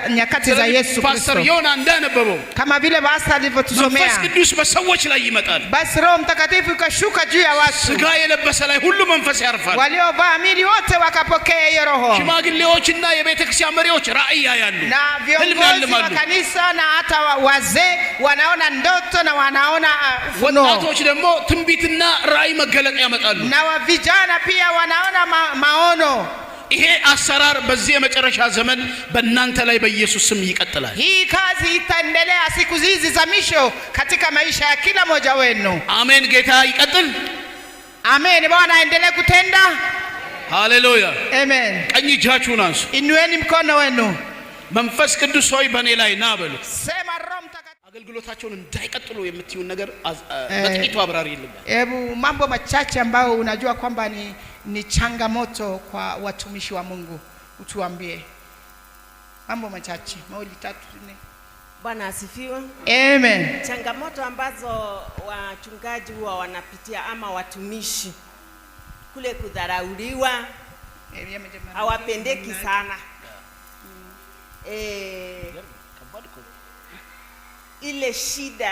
nyakati za Yesu Kristo. Pastor Yona እንዳነበበው kama vile pastor alivyotusomea, መንፈስ ቅዱስ በሰዎች ላይ ይመጣል። basi Roho Mtakatifu ikashuka juu ya watu, ሥጋ የለበሰ ላይ ሁሉ መንፈስ ያርፋል። waliovaa miili wote wakapokea hiyo roho. ሽማግሌዎችና የቤተክርስቲያን መሪዎች ራእይ ያያሉ፣ na viongozi wa kanisa na hata wazee wanaona ndoto na wanaona ufunuo. ወጣቶች ደግሞ ትንቢትና ራእይ መገለጥ ያመጣሉ። na vijana pia wanaona maono. ይሄ አሰራር በዚህ የመጨረሻ ዘመን በእናንተ ላይ በኢየሱስ ስም ይቀጥላል። hii kazi itaendelea siku hizi za mwisho katika maisha ya kila mmoja wenu. አሜን። ጌታ ይቀጥል። Amen. Bwana aendelee kutenda. ሃሌሉያ። Amen. ቀኝ እጃችሁን አንሱ። Inueni mkono wenu. መንፈስ ቅዱስ ሆይ በእኔ ላይ ና በሉ። Sema Roho Mtakatifu. አገልግሎታቸውን እንዳይቀጥሉ የምትዩን ነገር በጥቂቱ አብራሪ ይልባል። Hebu mambo machache ambayo unajua kwamba ni changamoto kwa watumishi wa Mungu, utuambie mambo machache, mawili tatu nne. Bwana asifiwe. Amen. Changamoto ambazo wachungaji huwa wanapitia ama watumishi, kule kudharauliwa, hawapendeki sana. Ile shida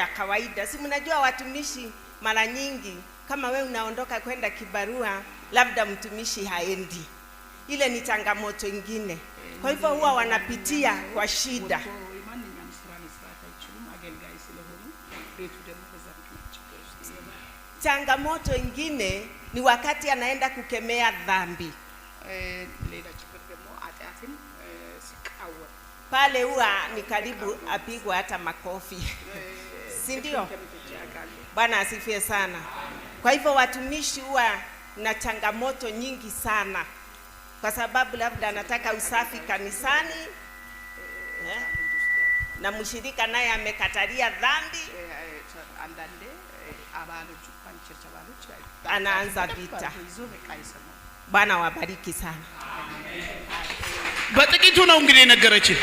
ya kawaida. Si mnajua watumishi mara nyingi kama we unaondoka kwenda kibarua, labda mtumishi haendi. Ile ni changamoto ingine. Kwa hivyo huwa wanapitia kwa shida. Changamoto ingine ni wakati anaenda kukemea dhambi. Pale huwa ni karibu apigwa hata makofi. Si ndio? Bwana asifiwe sana. Kwa hivyo watumishi huwa na changamoto nyingi sana, kwa sababu labda anataka usafi kanisani, na mshirika naye amekatalia dhambi, anaanza vita. Bwana wabariki sana. በጥቂቱ ነው እንግዲህ ነገረችን።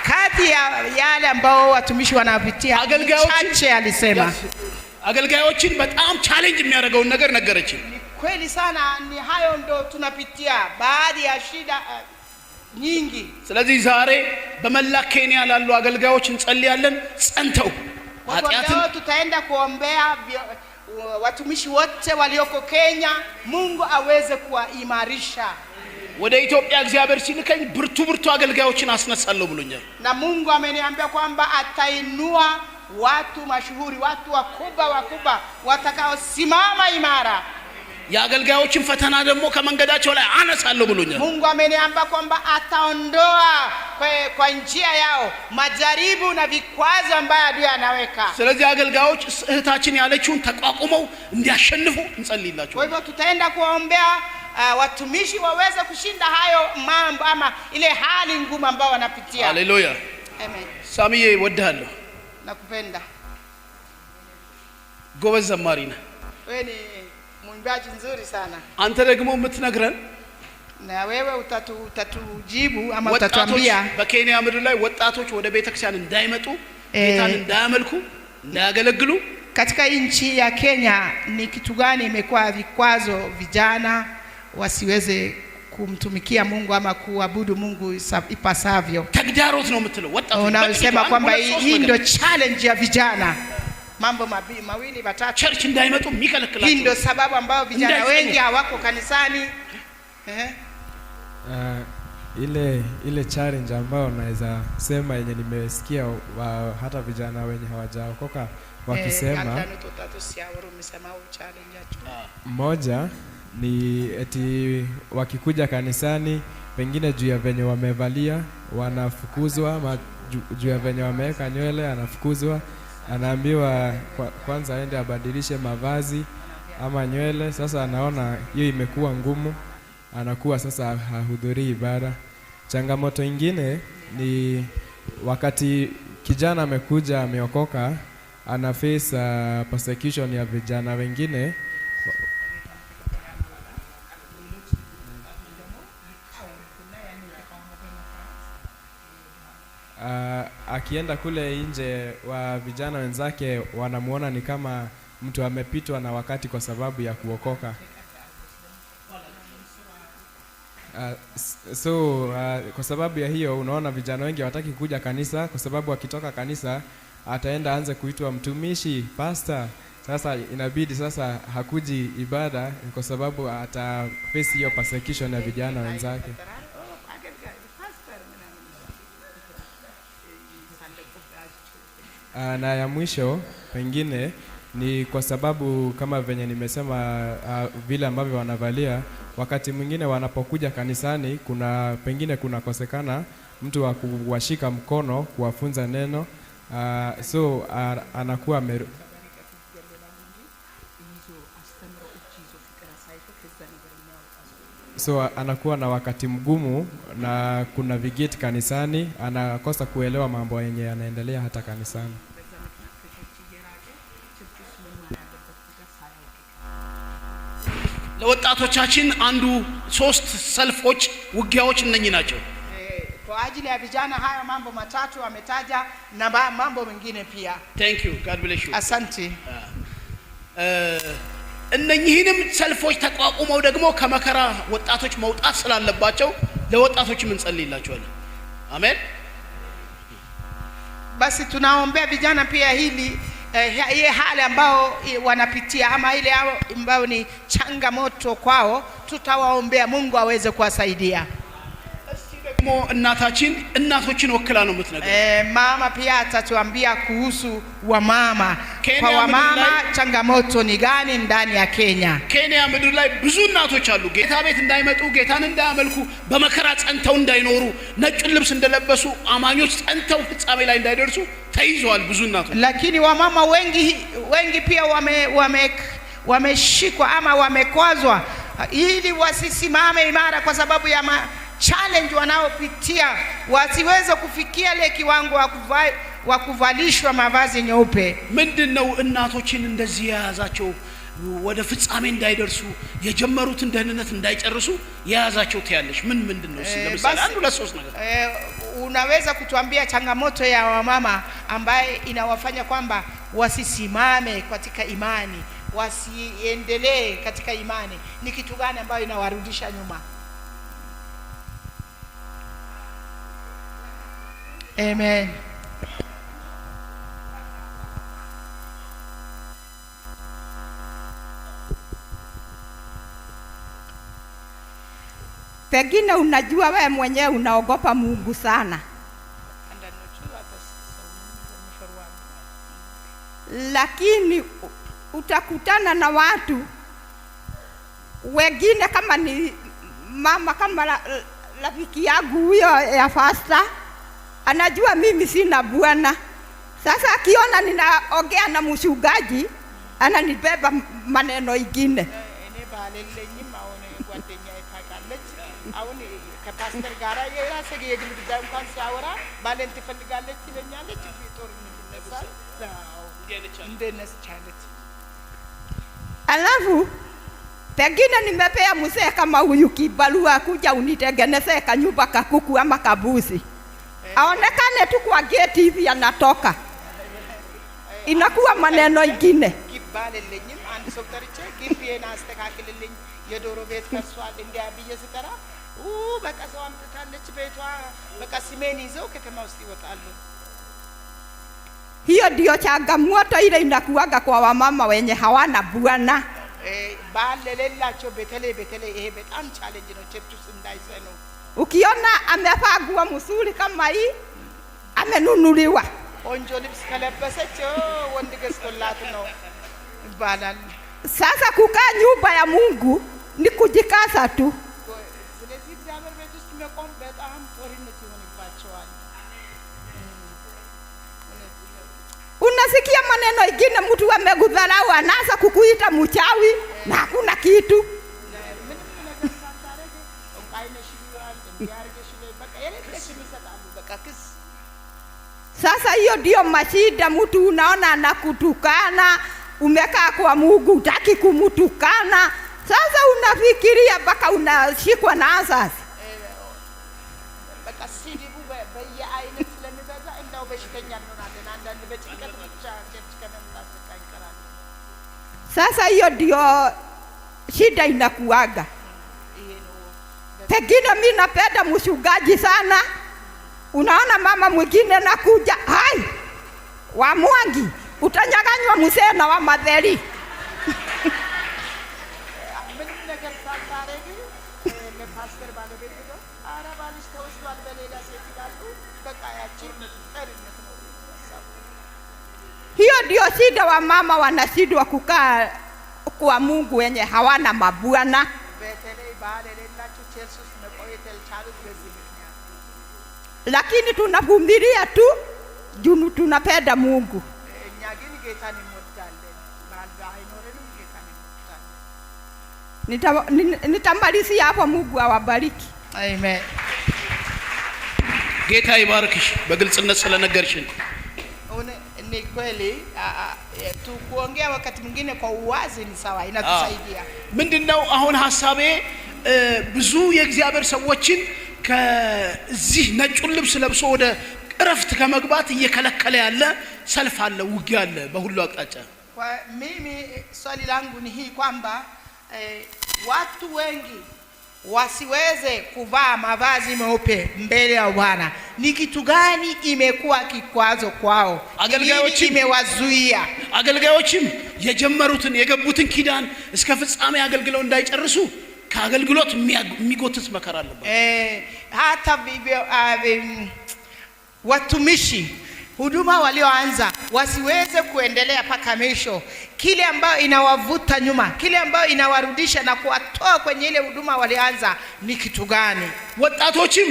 kati ya yale ambao watumishi wanapitia, chache alisema. አገልጋዮችን በጣም ቻሌንጅ የሚያደርገውን ነገር ነገረችን። Kweli sana, ni hayo ndo tunapitia, baadhi ya shida nyingi. ስለዚህ ዛሬ በመላ ኬንያ ላሉ አገልጋዮች እንጸልያለን፣ ጸንተው ኃጢአትን tutaenda kuombea watumishi wote walioko Kenya, Mungu aweze kuwaimarisha. ወደ ኢትዮጵያ እግዚአብሔር ሲልከኝ ብርቱ አገልጋዮችን አስነሳለሁ ብሎኛል። Na Mungu ameniambia kwamba atainua watu mashuhuri, watu wakubwa watakao simama imara. የአገልጋዮችን ፈተና ደግሞ ከመንገዳቸው ላይ አነሳለሁ ብሎኛል። Mungu ameniambia kwamba ataondoa kwa njia yao majaribu na vikwazo ambayo adui anaweka. ስለዚህ አገልጋዮች እህታችን ያለችውን ተቋቁመው እንዲያሸንፉ እንጸልይላቸው። Kwa hivyo tutaenda kuwaombea watumishi waweze kushinda hayo mambo ama ile hali ngumu ambayo wanapitia. ሃሌሉያ Amen. ሳሚዬ ወድሃለሁ። Nakupenda. ጎበዝ ዘማሪ ነህ። Wewe ni mwimbaji nzuri sana. አንተ ደግሞ የምትነግረን Na wewe utatujibu ama utatuambia በኬንያ ምድር ላይ ወጣቶች ወደ ቤተክርስቲያን እንዳይመጡ ጌታን እንዳያመልኩ እንዳያገለግሉ katika nchi ya Kenya ni kitu gani imekuwa vikwazo vijana wasiweze kumtumikia Mungu ama kuabudu Mungu ipasavyo. ተግዳሮት ነው የምትለው ወጣቶች Unasema kwamba hii ndio challenge ya vijana. Mambo mawili matatu. ቸርች እንዳይመጡ የሚከለክላቸው Hii ndio sababu ambao vijana wengi hawako kanisani. Ile challenge ambayo naweza sema yenye nimesikia hata vijana wenye hawajaokoka wakisema moja ni eti wakikuja kanisani pengine juu ya venye wamevalia wanafukuzwa, juu ya venye wameweka nywele anafukuzwa, anaambiwa kwanza aende abadilishe mavazi ama nywele. Sasa anaona hiyo imekuwa ngumu, anakuwa sasa hahudhurii ibada. Changamoto ingine ni wakati kijana amekuja ameokoka ana face persecution ya vijana wengine. Akienda kule nje wa vijana wenzake wanamuona ni kama mtu amepitwa na wakati kwa sababu ya kuokoka. Kwa sababu ya hiyo unaona vijana wengi hawataki kuja kanisa kwa sababu akitoka kanisa ataenda anze kuitwa mtumishi, pastor. Sasa inabidi sasa hakuji ibada kwa sababu ata face hiyo persecution ya vijana wenzake. Na ya mwisho pengine ni kwa sababu kama venye nimesema vile ambavyo wanavalia, wakati mwingine wanapokuja kanisani pengine kunakosekana mtu wa kuwashika mkono kuwafunza neno, anakuwa anakuwa na wakati mgumu na kuna vigeti kanisani, anakosa kuelewa mambo yenye yanaendelea hata kanisani. ለወጣቶቻችን አንዱ 3 ሰልፎች ውጊያዎች እነኚህ ናቸው። Kwa ajili ya vijana haya mambo matatu ametaja na mambo mengine pia. Thank you, God bless you. Asante. እነኚህንም ሰልፎች ተቋቁመው ደግሞ ከመከራ ወጣቶች መውጣት ስላለባቸው ለወጣቶች ምን ጸልይላቸዋለን? አሜን። Basi tunaombea vijana pia hili hali ambao wanapitia ama ile ambao ni changamoto kwao, tutawaombea Mungu aweze kuwasaidia. ደግሞ እናቶችን ወክላ ነው የምትነግረው። Mama pia atatuambia kuhusu wamama. Kwa wamama changamoto ni gani ndani ya Kenya? ኬንያ ምድር ላይ ብዙ እናቶች አሉ ጌታ ቤት እንዳይመጡ ጌታን እንዳያመልኩ በመከራ ጸንተው እንዳይኖሩ ነጭን ልብስ እንደለበሱ አማኞች ጸንተው ፍጻሜ ላይ እንዳይደርሱ ተይዘዋል ብዙ እናቶች። Lakini wamama wengi pia wameshikwa ama wamekwazwa ili wasisimame imara kwa sababu ya challenge wanaopitia, wasiweze kufikia ile kiwango wa kuvalishwa mavazi nyeupe. ምንድነው እናቶችን እንደዚህ ያዛቸው ወደ ፍጻሜ እንዳይደርሱ የጀመሩትን ደህንነት እንዳይጨርሱ ያዛቸው ትያለሽ? ምንድነው? ለምሳሌ አንዱ ለሶስት ነገር unaweza kutuambia changamoto ya wamama ambaye inawafanya kwamba wasisimame katika imani, wasiendelee katika imani, ni kitu gani ambayo inawarudisha nyuma? Amen. pengine unajua wewe mwenyewe unaogopa Mungu sana, lakini utakutana na watu wengine, kama ni mama, kama rafiki yangu huyo ya fasta, anajua mimi sina bwana. Sasa akiona ninaongea na mchungaji, ananibeba maneno ingine. Alafu pengine nimepea mzee kama huyu kibarua kuja unitengenezee kanyumba kakuku ama kabuzi, aonekane tu kwa gate hivi anatoka, inakuwa maneno ingine. Hiyo ndio changamoto ile inakuwaga kwa wamama wenye hawana bwana. Ukiona amevaa nguo mzuri kama hii, amenunuliwa. Sasa kukaa nyumba ya Mungu ni kujikaza tu. Unasikia maneno ingine, mtu amekudharau anaanza kukuita mchawi na hakuna kitu. Sasa hiyo ndio mashida, mtu unaona anakutukana, umekaa kwa Mungu hutaki kumtukana. Sasa unafikiria mpaka unashikwa na asasi. Sasa hiyo ndio shida inakuaga. Pengine mimi napenda mchungaji sana, unaona mama mwingine nakuja, hai wa Mwangi, utanyaganywa mzee na wa Matheri. Hiyo ndio shida, wa mama wanashindwa kukaa kwa Mungu wenye hawana mabwana. Lakini tunavumilia tu juu tunapenda Mungu. Nitamalizia hapo. Mungu awabariki. Amen. ጌታ ይባርክሽ በግልጽነት ስለነገርሽን። Ni kweli tu kuongea wakati mwingine kwa uwazi ni sawa, inatusaidia. ምንድነው አሁን ሐሳቤ ብዙ የእግዚአብሔር ሰዎችን ከዚህ ነጩን ልብስ ለብሶ ወደ እረፍት ከመግባት እየከለከለ ያለ ሰልፍ አለ፣ ውጊያ አለ በሁሉ አቅጣጫ። Kwa mimi swali langu ni hii kwamba watu wengi wasiweze kuvaa mavazi meupe mbele ya Bwana. Ni kitu gani imekuwa kikwazo kwao? አገልጋዮችም imewazuia አገልጋዮችም የጀመሩትን የገቡትን ኪዳን እስከ ፍጻሜ አገልግለው እንዳይጨርሱ ከአገልግሎት የሚጎትት መከራ አለበት። hata vivyo watumishi huduma walioanza wasiweze kuendelea paka mwisho. Kile ambayo inawavuta nyuma, kile ambayo inawarudisha na kuwatoa kwenye ile huduma walianza ni kitu gani? ወጣቶችም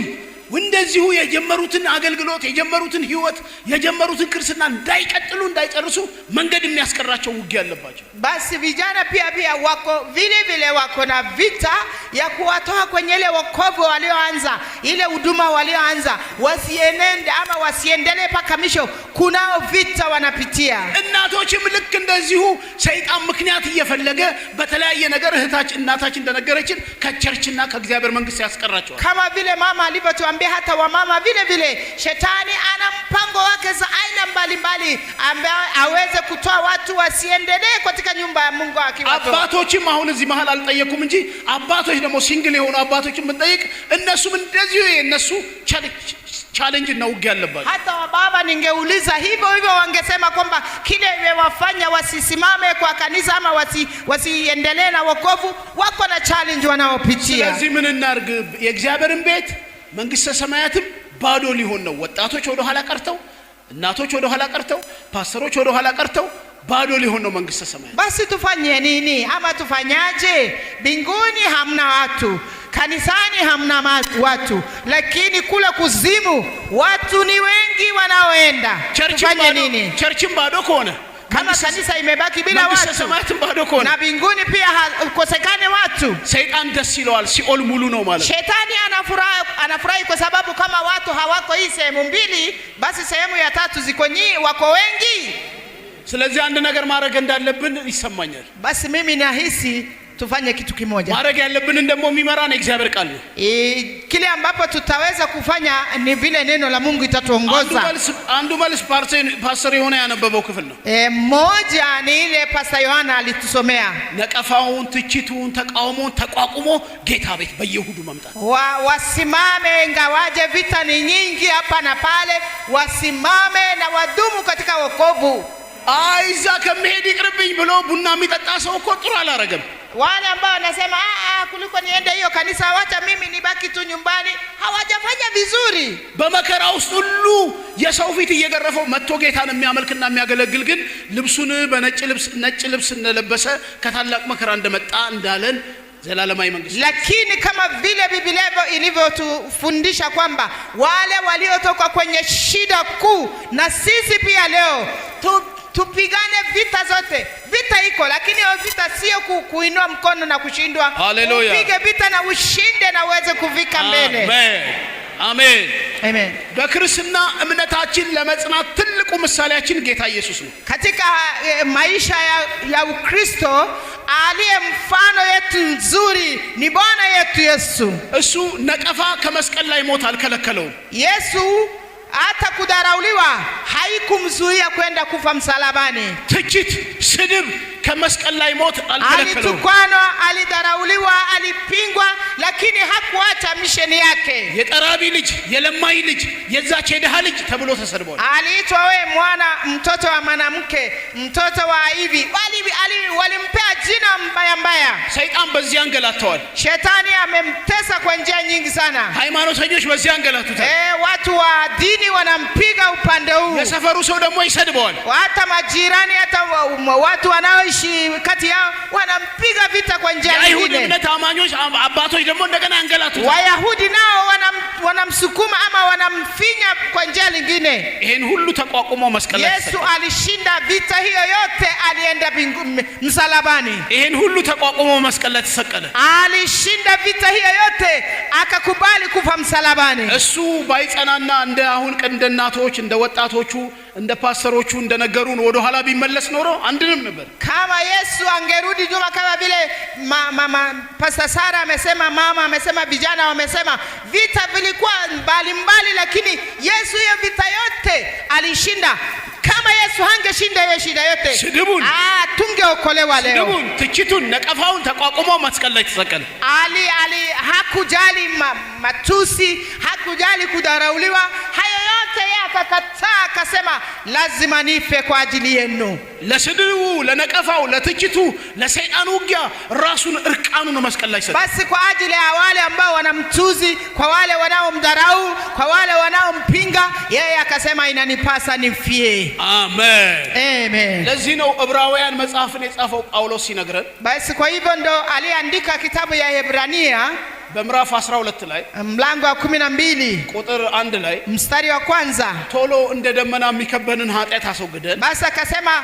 እንደዚሁ የጀመሩትን አገልግሎት የጀመሩትን ህይወት የጀመሩትን ክርስትና እንዳይቀጥሉ እንዳይጨርሱ መንገድ የሚያስቀራቸው ውጊያ አለባቸው። Basi vijana pia wako vile vile wako na vita ya kuwatoa kwenye ile wokovu walioanza, ile huduma walioanza, wasienende ama wasiendelee paka mwisho. Kunao vita wanapitia. እናቶችም ልክ እንደዚሁ ሰይጣን ምክንያት እየፈለገ በተለያየ ነገር እናታችን እንደነገረችን ከቸርችና ከእግዚአብሔር መንግስት ያስቀራቸዋል። Kama vile mama alivyotuambia, hata wamama vile vile shetani ana mpango wake za aina mbalimbali ambaye aweze kutoa watu wasiendelee katika nyumba ya Mungu akiwatoa. አባቶችም አሁን እዚህ መሃል አልጠየቁም እንጂ አባቶች ደግሞ ሲንግል የሆኑ አባቶችም ብንጠይቅ እነሱም እንደዚሁ የነሱ ቻሌንጅ እና ውጊያ አለባቸው። Hata wababa ningeuliza hivyo wangesema kwamba kile imewafanya wasisimame kwa kanisa ama wasiendelee na wokovu, wako na challenge wanaopitia. ስለዚህ ምን እናርግ? የእግዚአብሔርን ቤት መንግስተ ሰማያትም ባዶ ሊሆን ነው። ወጣቶች ወደ ኋላ ቀርተው፣ እናቶች ወደ ኋላ ቀርተው፣ ፓስተሮች ወደ ኋላ ቀርተው ባዶ ሊሆን ነው መንግስተ ሰማያት። Basi tufanye nini ama tufanyaje? Mbinguni hamna watu, kanisani hamna watu, lakini kule kuzimu watu ni wengi wanaoenda. Tufanye nini? ቸርችም ባዶ ከሆነ Kama kanisa imebaki bila መንግስተ watu ሰማያትም ባዶ ከሆነ na mbinguni pia hakosekane watu, ሰይጣን ደስ ይለዋል። ሲኦል ሙሉ ነው ማለት። Shetani anafurahi kwa sababu kama watu hawako hii sehemu mbili, basi sehemu ya tatu ziko wako wengi. ስለዚህ አንድ ነገር ማድረግ እንዳለብን ይሰማኛል። Basi mimi nahisi tufanye kitu kimoja. ማድረግ ያለብንን ደግሞ የሚመራን እግዚአብሔር ቃል ነው። Kile ambapo tutaweza kufanya ni vile neno la Mungu itatuongoza. አንዱ መልስ ፓስተር የሆነ ያነበበው ክፍል ነው። Moja ni ile Pastor Yohana alitusomea. ነቀፋውን፣ ትችቱን፣ ተቃውሞን ተቋቁሞ ጌታ ቤት በየሁዱ መምጣት። Wasimame ingawaje vita ni nyingi hapa na pale, wasimame na wadumu katika wokovu. አይዛ ከመሄድ ይቅርብኝ ብሎ ቡና የሚጠጣ ሰው እኮ ጥሩ አላረገም። Wale ambao wanasema kuliko niende hiyo kanisa wacha mimi nibaki tu nyumbani, hawajafanya vizuri. በመከራ ውስጥ ሁሉ የሰው ፊት እየገረፈው መጥቶ ጌታን የሚያመልክና የሚያገለግል ግን ልብሱን ነጭ ልብስ እንደለበሰ ከታላቅ መከራ እንደመጣ እንዳለን ዘላለማዊ መንግስት። Lakini kama vile Biblia ilivyotufundisha kwamba wale waliotoka kwenye shida kuu, na sisi pia leo tupigane vita zote. Vita iko, lakini hiyo vita sio kuinua mkono na kushindwa. Hallelujah. Upige vita na ushinde na uweze kufika mbele. Amen. Amen. Amen. በክርስትና እምነታችን ለመጽናት ትልቁ ምሳሌያችን ጌታ ኢየሱስ ነው። Katika maisha ya Ukristo aliye mfano yetu nzuri ni Bwana yetu Yesu. እሱ ነቀፋ ከመስቀል ላይ ሞት አልከለከለውም። Yesu hata kudharauliwa haikumzuia kwenda kufa msalabani. ትችት፣ ስድብ ከመስቀል ላይ ሞት አልከለከለውም። Alitukwanwa, alidharauliwa, alipingwa, lakini hakuacha misheni yake. የጠራቢ ልጅ፣ የለማኝ ልጅ፣ የዛች የድሃ ልጅ ተብሎ ተሰድቧል። Aliitwa wewe mwana, mtoto wa mwanamke, mtoto wa hivi. Walimpea jina mbaya. ሰይጣን በዚህ አንገላተዋል። Shetani amemtesa kwa njia nyingi sana. ሃይማኖተኞች በዚህ አንገላቱታል። Watu wa dini wanampiga upande huu. የሰፈሩ ሰው ደግሞ ይሰድበዋል። Hata majirani, hata watu wanaoishi kati yao wanampiga vita kwa njia nyingine. የአይሁድ እምነት አማኞች አባቶች ደግሞ እንደገና አንገላቱታል። Wayahudi nao wanamsukuma ama wanamfinya kwa njia nyingine. ይሄን ሁሉ ተቋቁሞ መስቀል ላይ Yesu alishinda vita hiyo yote, alienda msalabani. ይሄን ሁሉ ተቋቁሞ መስቀል ላይ ተሰቀለ። Alishinda vita hiyo yote, akakubali kufa msalabani. እሱ ባይጸናና እንደ አሁን እንደ እናቶች እንደ ወጣቶቹ እንደ ፓስተሮቹ እንደነገሩን ወደ ኋላ ቢመለስ ኖሮ አንድንም ነበር። Kama Yesu angerudi nyuma kama vile Pastor Sara amesema, mama amesema, vijana wamesema, vita vilikuwa mbali, lakini Yesu hiyo vita yote alishinda. Kama Yesu hangeshinda hiyo shida yote, ስድቡን፣ tungeokolewa leo. ስድቡን፣ ትችቱን፣ ነቀፋውን ተቋቁሞ መስቀል ላይ ተሰቀለ። Hakujali matusi, hakujali kudharauliwa, hayo yote yeye akakataa, akasema lazima nife kwa ajili yenu. ለስድቡ፣ ለነቀፋው፣ ለትችቱ፣ ለሰይጣን ውጊያ ራሱን እርቃኑን መስቀል ላይ ሰቀለ። Basi kwa ajili ya wale ambao wanamtuzi, kwa wale wanaomdharau, kwa wale wanaompinga, yeye akasema inanipasa nifie. አሜን። Amen. ለዚህ ነው ዕብራውያን መጽሐፍን የጻፈው ጳውሎስ ሲነግረን Basi kwa hivyo ndo aliandika kitabu ya Hebrania በምዕራፍ 12 ላይ mlango wa 12 ቁጥር 1 ላይ mstari wa kwanza, ቶሎ እንደ ደመና የሚከበንን ኃጢአት አስወግደን basi akasema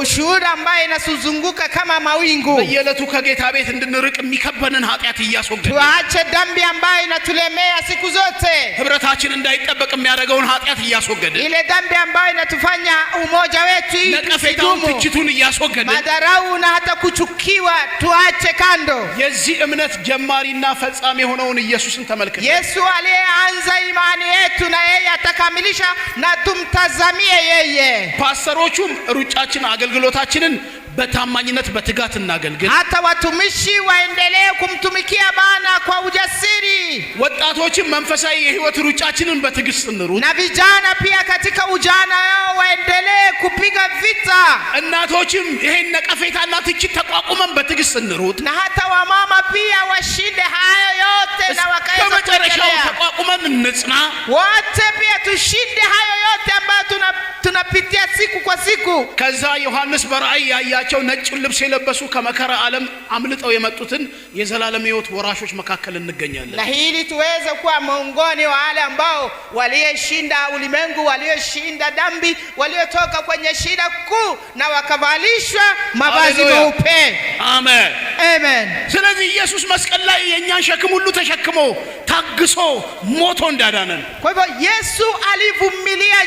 ushuhuda ambaye inasuzunguka kama mawingu, በየዕለቱ ከጌታ ቤት እንድንርቅ የሚከበንን ኃጢአት እያስወገድን tuache dhambi ambayo inatulemea siku zote, ህብረታችን እንዳይጠበቅ የሚያደርገውን ኃጢአት እያስወገድን ile dhambi ambayo inatufanya umoja wetu ነቀፌታውን፣ ትችቱን እያስወገድን madharau na hata kuchukiwa tuache kando. የዚህ እምነት ጀማሪና ፈጻሚ የሆነውን ኢየሱስን ተመልከቱ። Yesu aliyeanza imani yetu na yeye atakamilisha, na tumtazamie yeye. ፓስተሮቹም ሩጫችን አገልግሎታችንን በታማኝነት በትጋት እናገልግል። hata watumishi waendelee kumtumikia Bwana kwa ujasiri. ወጣቶችም መንፈሳዊ የህይወት ሩጫችንን በትዕግስት እንሩጥ። Na vijana pia katika ujana wao waendelee kupiga vita. እናቶችም ይሄን ነቀፌታና ትችት ተቋቁመን በትዕግስት እንሩጥ። Na hata wamama pia washinde hayo yote na wakaweza kuendelea. ተቋቁመን እንጽና። Wote pia tushinde hayo yote ambayo tunapitia siku kwa siku. ከዛ ዮሐንስ በራእይ ያያቸው ነጭ ልብስ የለበሱ ከመከራ ዓለም አምልጠው የመጡትን የዘላለም ሕይወት ወራሾች መካከል እንገኛለን። Na hili tuweze kuwa miongoni wa wale ambao walioshinda ulimwengu, walioshinda dhambi, waliotoka kwenye shida kuu na wakavalishwa mavazi meupe. አሜን Amen. ስለዚህ ኢየሱስ መስቀል ላይ የኛን ሸክም ሁሉ ተሸክሞ ታግሶ ሞቶ እንዳዳነን Kwa hivyo Yesu alivumilia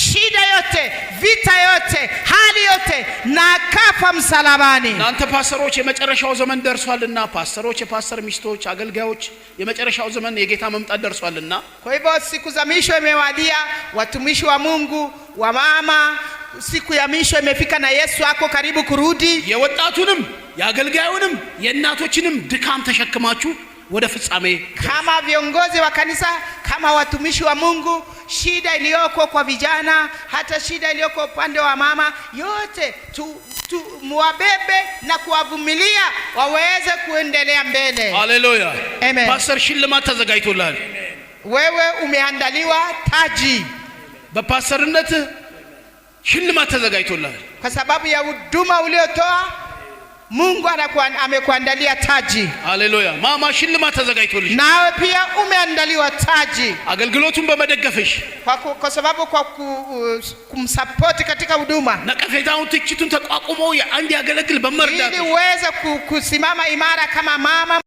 shida yote, vita yote, hali yote na akafa msalabani. እናንተ ፓስተሮች የመጨረሻው ዘመን ደርሷልና ፓስተሮች፣ የፓስተር ሚስቶች፣ አገልጋዮች የመጨረሻው ዘመን የጌታ መምጣት ደርሷልና Kwa hivyo siku za mwisho imewadia, watumishi wa Mungu, wa mama, siku ya mwisho imefika na Yesu ako karibu kurudi. የወጣቱንም የአገልጋዩንም የእናቶችንም ድካም ተሸክማችሁ ወደ ፍጻሜ Kama viongozi wa kanisa, kama watumishi wa Mungu, shida iliyoko kwa vijana, hata shida iliyoko upande wa mama, yote muwabebe na kuwavumilia waweze kuendelea mbele. ሃሌሉያ Amen. ፓስተር ሽልማት ተዘጋጅቶላል። Wewe umeandaliwa taji በፓስተርነት ሽልማት ተዘጋጅቶላል። kwa sababu ya huduma uliotoa. Mungu amekuandalia taji. ሃሌሉያ ማማ ሽልማት ተዘጋጅቶልሽ Nawe pia umeandaliwa taji አገልግሎቱን በመደገፍሽ kwa sababu kwa kumsupport katika huduma, ነቀፌታውን ትችቱን ተቋቁሞ አንድ ያገለግል በመርዳት ili uweze kusimama imara kama mama